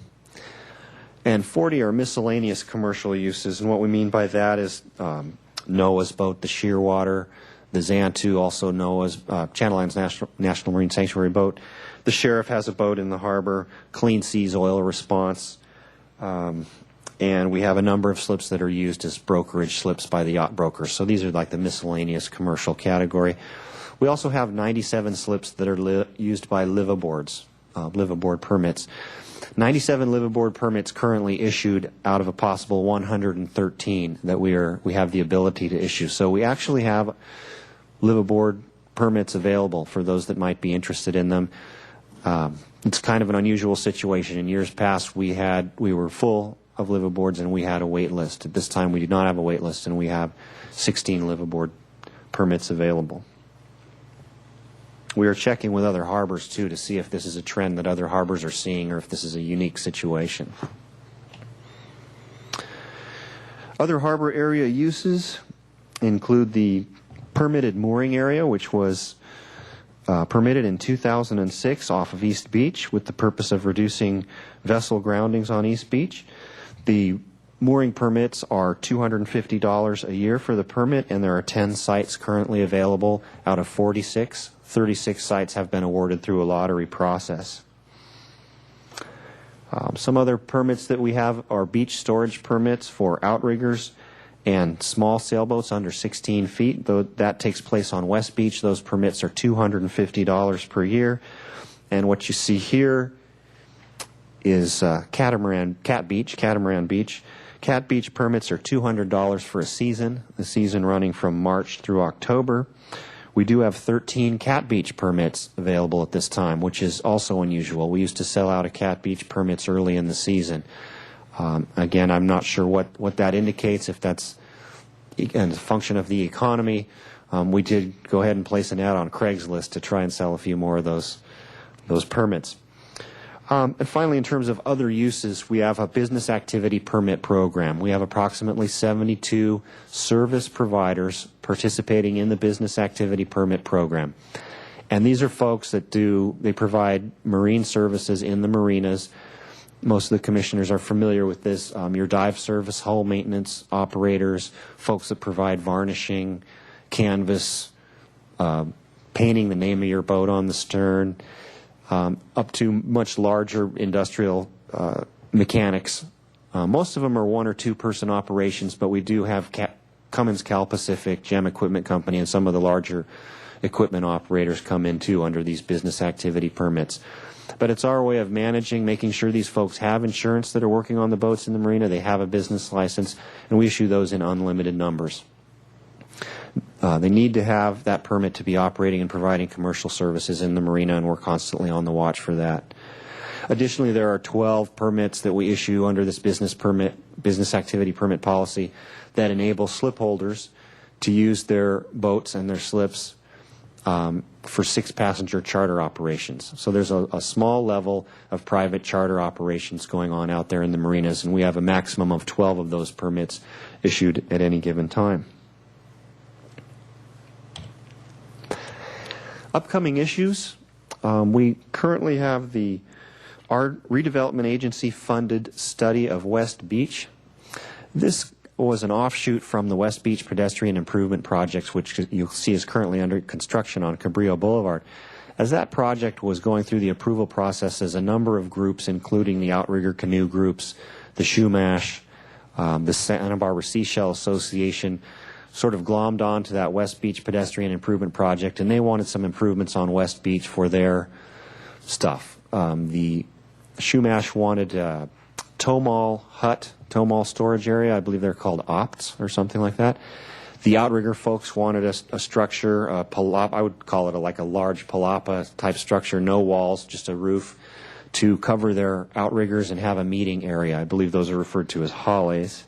and 40 are miscellaneous commercial uses. And what we mean by that is NOAA's boat, the Shearwater, the Xantu, also NOAA's Channel Islands National Marine Sanctuary boat. The sheriff has a boat in the harbor, Clean Seas Oil Response, and we have a number of slips that are used as brokerage slips by the yacht brokers. So these are like the miscellaneous commercial category. We also have 97 slips that are used by liveaboards, liveaboard permits. 97 liveaboard permits currently issued out of a possible 113 that we have the ability to issue. So we actually have liveaboard permits available for those that might be interested in them. It's kind of an unusual situation. In years past, we were full of liveaboards and we had a wait list. At this time, we do not have a wait list, and we have 16 liveaboard permits available. We are checking with other harbors, too, to see if this is a trend that other harbors are seeing or if this is a unique situation. Other harbor area uses include the permitted mooring area, which was permitted in 2006 off of East Beach with the purpose of reducing vessel groundings on East Beach. The mooring permits are $250 a year for the permit, and there are 10 sites currently available out of 46. 36 sites have been awarded through a lottery process. Some other permits that we have are beach storage permits for outriggers and small sailboats under 16 feet. Though that takes place on West Beach, those permits are $250 per year. And what you see here is Catamaran Beach. Cat Beach permits are $200 for a season, the season running from March through October. We do have 13 Cat Beach permits available at this time, which is also unusual. We used to sell out of Cat Beach permits early in the season. Again, I'm not sure what that indicates, if that's a function of the economy. We did go ahead and place an ad on Craigslist to try and sell a few more of those permits. And finally, in terms of other uses, we have a business activity permit program. We have approximately 72 service providers participating in the business activity permit program. And these are folks that they provide marine services in the marinas. Most of the commissioners are familiar with this. Your dive service, hull maintenance operators, folks that provide varnishing, canvas, painting the name of your boat on the stern, up to much larger industrial mechanics. Most of them are 1 or 2 person operations, but we do have Cummins, Cal Pacific, Gem Equipment Company, and some of the larger equipment operators come in too under these business activity permits. But it's our way of managing, making sure these folks have insurance that are working on the boats in the marina, they have a business license, and we issue those in unlimited numbers. They need to have that permit to be operating and providing commercial services in the marina, and we're constantly on the watch for that. Additionally, there are 12 permits that we issue under this business activity permit policy that enable slip holders to use their boats and their slips for 6-passenger charter operations. So there's a small level of private charter operations going on out there in the marinas, and we have a maximum of 12 of those permits issued at any given time. Upcoming issues, we currently have our redevelopment agency funded study of West Beach. This was an offshoot from the West Beach pedestrian improvement projects, which you'll see is currently under construction on Cabrillo Boulevard. As that project was going through the approval processes, a number of groups, including the Outrigger Canoe groups, the Shumash, the Santa Barbara Seashell Association, sort of glommed onto that West Beach pedestrian improvement project, and they wanted some improvements on West Beach for their stuff. The Shumash wanted Tomall Hut, Tomall storage area. I believe they're called Opts or something like that. The Outrigger folks wanted a structure, I would call it like a large palapa type structure, no walls, just a roof, to cover their outriggers and have a meeting area. I believe those are referred to as hollies.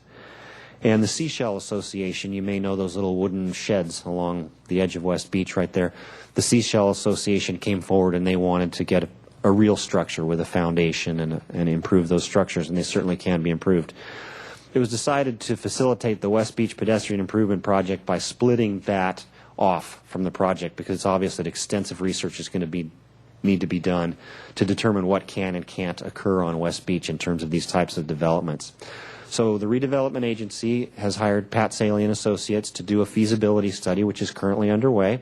And the Seashell Association, you may know those little wooden sheds along the edge of West Beach right there. The Seashell Association came forward and they wanted to get a real structure with a foundation and improve those structures, and they certainly can be improved. It was decided to facilitate the West Beach pedestrian improvement project by splitting that off from the project, because it's obvious that extensive research is going to need to be done to determine what can and can't occur on West Beach in terms of these types of developments. So the redevelopment agency has hired Pat Saley and Associates to do a feasibility study, which is currently underway.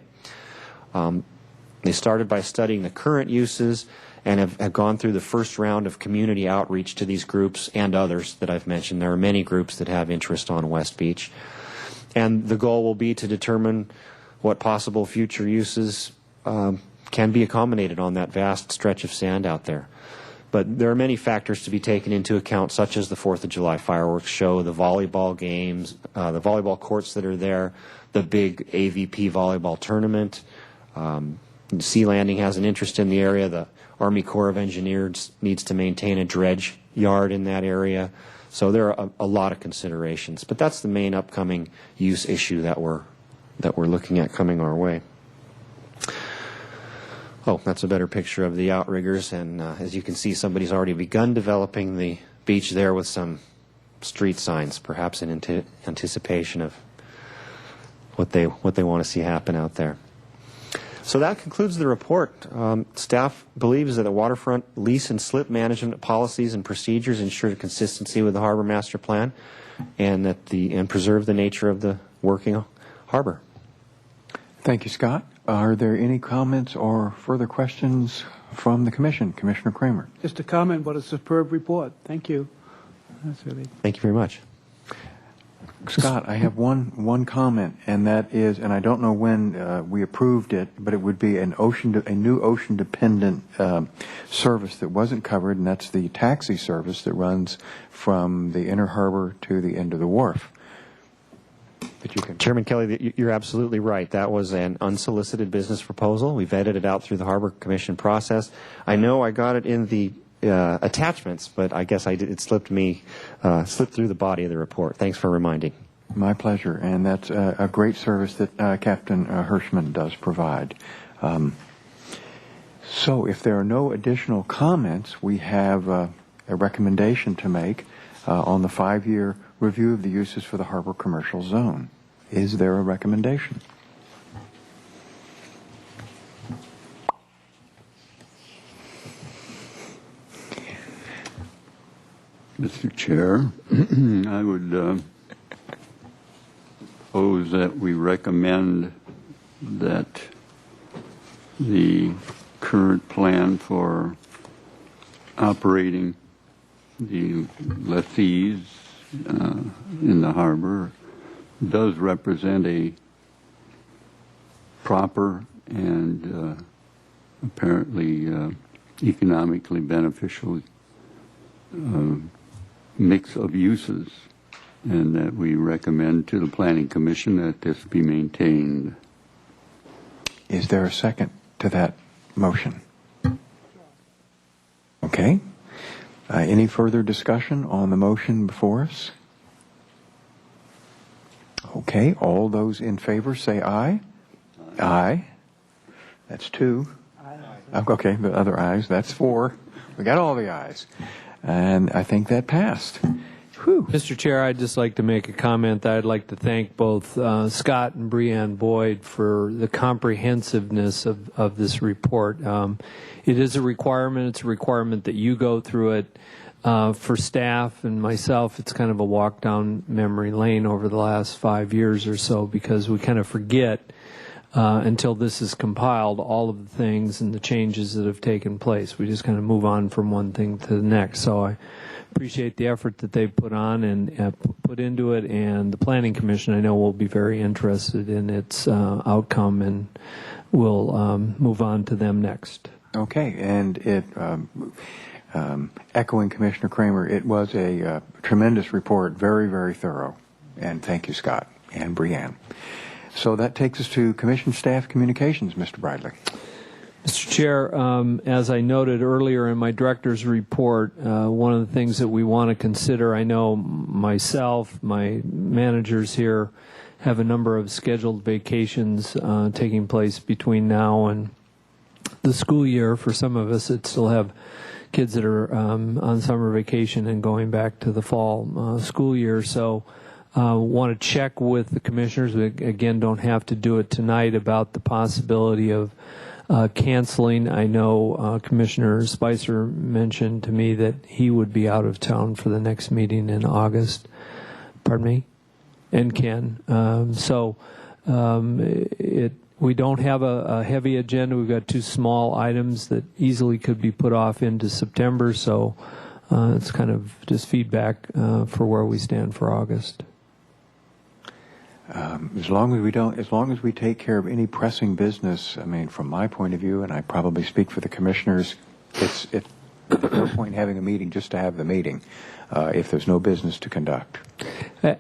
They started by studying the current uses and have gone through the first round of community outreach to these groups and others that I've mentioned. There are many groups that have interest on West Beach. And the goal will be to determine what possible future uses can be accommodated on that vast stretch of sand out there. But there are many factors to be taken into account, such as the 4th of July fireworks show, the volleyball games, the volleyball courts that are there, the big AVP volleyball tournament. Sea Landing has an interest in the area. The Army Corps of Engineers needs to maintain a dredge yard in that area. So there are a lot of considerations. But that's the main upcoming use issue that we're looking at coming our way. Oh, that's a better picture of the outriggers, and as you can see, somebody's already begun developing the beach there with some street signs, perhaps in anticipation of what they want to see happen out there. So that concludes the report. Staff believes that the waterfront lease and slip management policies and procedures ensure consistency with the harbor master plan, and preserve the nature of the working harbor. Thank you, Scott. Are there any comments or further questions from the Commission? Commissioner Kramer. Just a comment, what a superb report. Thank you. That's really... Thank you very much. Scott, I have one comment, and that is, and I don't know when we approved it, but it would be a new ocean-dependent service that wasn't covered, and that's the taxi service that runs from the inner harbor to the end of the wharf. Chairman Kelly, you're absolutely right. That was an unsolicited business proposal. We vetted it out through the Harbor Commission process. I know I got it in the attachments, but I guess it slipped through the body of the report. Thanks for reminding. My pleasure, and that's a great service that Captain Hirschman does provide. So if there are no additional comments, we have a recommendation to make on the 5-year review of the uses for the harbor commercial zone. Is there a recommendation? Mr. Chair, I would propose that we recommend that the current plan for operating the lessees in the harbor does represent a proper and apparently economically beneficial mix of uses, and that we recommend to the Planning Commission that this be maintained. Is there a second to that motion? Okay. Any further discussion on the motion before us? Okay. All those in favor say aye. Aye. That's 2. Okay, the other ayes, that's 4. We got all the ayes. And I think that passed. Whew. Mr. Chair, I'd just like to make a comment. I'd like to thank both Scott and Breanne Boyd for the comprehensiveness of this report. It is a requirement. It's a requirement that you go through it. For staff and myself, it's kind of a walk down memory lane over the last 5 years or so, because we kind of forget until this is compiled all of the things and the changes that have taken place. We just kind of move on from one thing to the next. So I appreciate the effort that they've put on and put into it, and the Planning Commission, I know, will be very interested in its outcome, and we'll move on to them next. Okay, and it, echoing Commissioner Kramer, it was a tremendous report, very, very thorough, and thank you, Scott and Breanne. So that takes us to Commission Staff Communications, Mr. Bradley. Mr. Chair, as I noted earlier in my director's report, one of the things that we want to consider, I know myself, my managers here have a number of scheduled vacations taking place between now and the school year. For some of us that still have kids that are on summer vacation and going back to the fall school year. So want to check with the commissioners. We, again, don't have to do it tonight, about the possibility of canceling. I know Commissioner Spicer mentioned to me that he would be out of town for the next meeting in August. Pardon me? And Ken. We don't have a heavy agenda. We've got 2 small items that easily could be put off into September. So it's kind of just feedback for where we stand for August. As long as we take care of any pressing business, I mean, from my point of view, and I probably speak for the commissioners, it's no point having a meeting just to have the meeting if there's no business to conduct.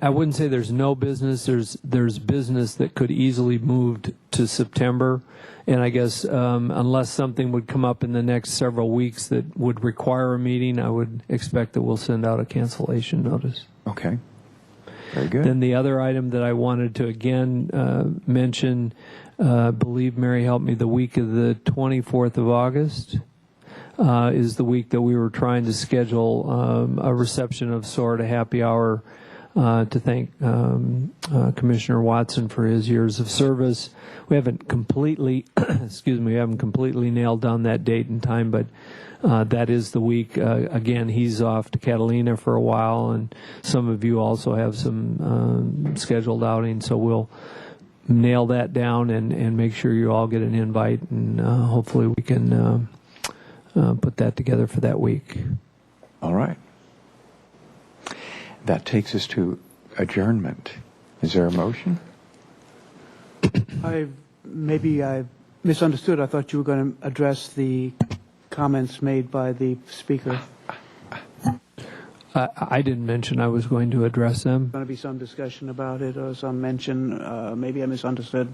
I wouldn't say there's no business. There's business that could easily move to September, and I guess unless something would come up in the next several weeks that would require a meeting, I would expect that we'll send out a cancellation notice. Okay. Very good. Then the other item that I wanted to again mention, believe Mary helped me, the week of the 24th of August is the week that we were trying to schedule a reception of sort, a happy hour to thank Commissioner Watson for his years of service. We haven't completely, we haven't completely nailed down that date and time, but that is the week. Again, he's off to Catalina for a while, and some of you also have some scheduled outings, so we'll nail that down and make sure you all get an invite, and hopefully we can put that together for that week. All right. That takes us to adjournment. Is there a motion? Maybe I misunderstood. I thought you were going to address the comments made by the speaker. I didn't mention I was going to address them. Going to be some discussion about it or some mention. Maybe I misunderstood.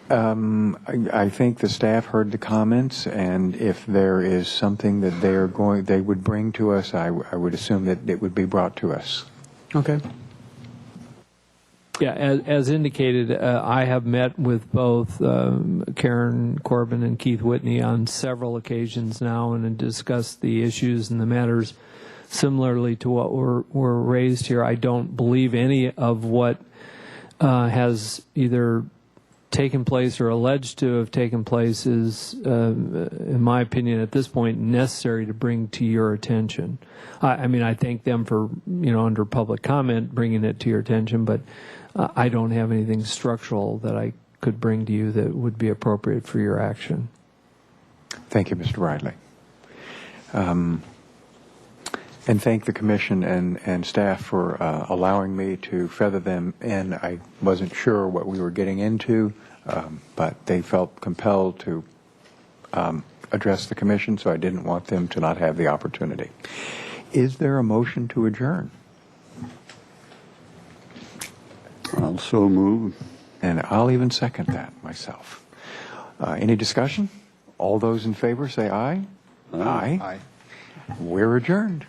I think the staff heard the comments, and if there is something that they would bring to us, I would assume that it would be brought to us. Okay. Yeah, as indicated, I have met with both Karen Corbin and Keith Whitney on several occasions now and discussed the issues and the matters similarly to what were raised here. I don't believe any of what has either taken place or alleged to have taken place is, in my opinion, at this point, necessary to bring to your attention. I mean, I thank them for, under public comment, bringing it to your attention, but I don't have anything structural that I could bring to you that would be appropriate for your action. Thank you, Mr. Riley. And thank the commission and staff for allowing me to feather them in. I wasn't sure what we were getting into, but they felt compelled to address the commission, so I didn't want them to not have the opportunity. Is there a motion to adjourn? I'll so move. And I'll even second that myself. Any discussion? All those in favor say aye. Aye. Aye. We're adjourned.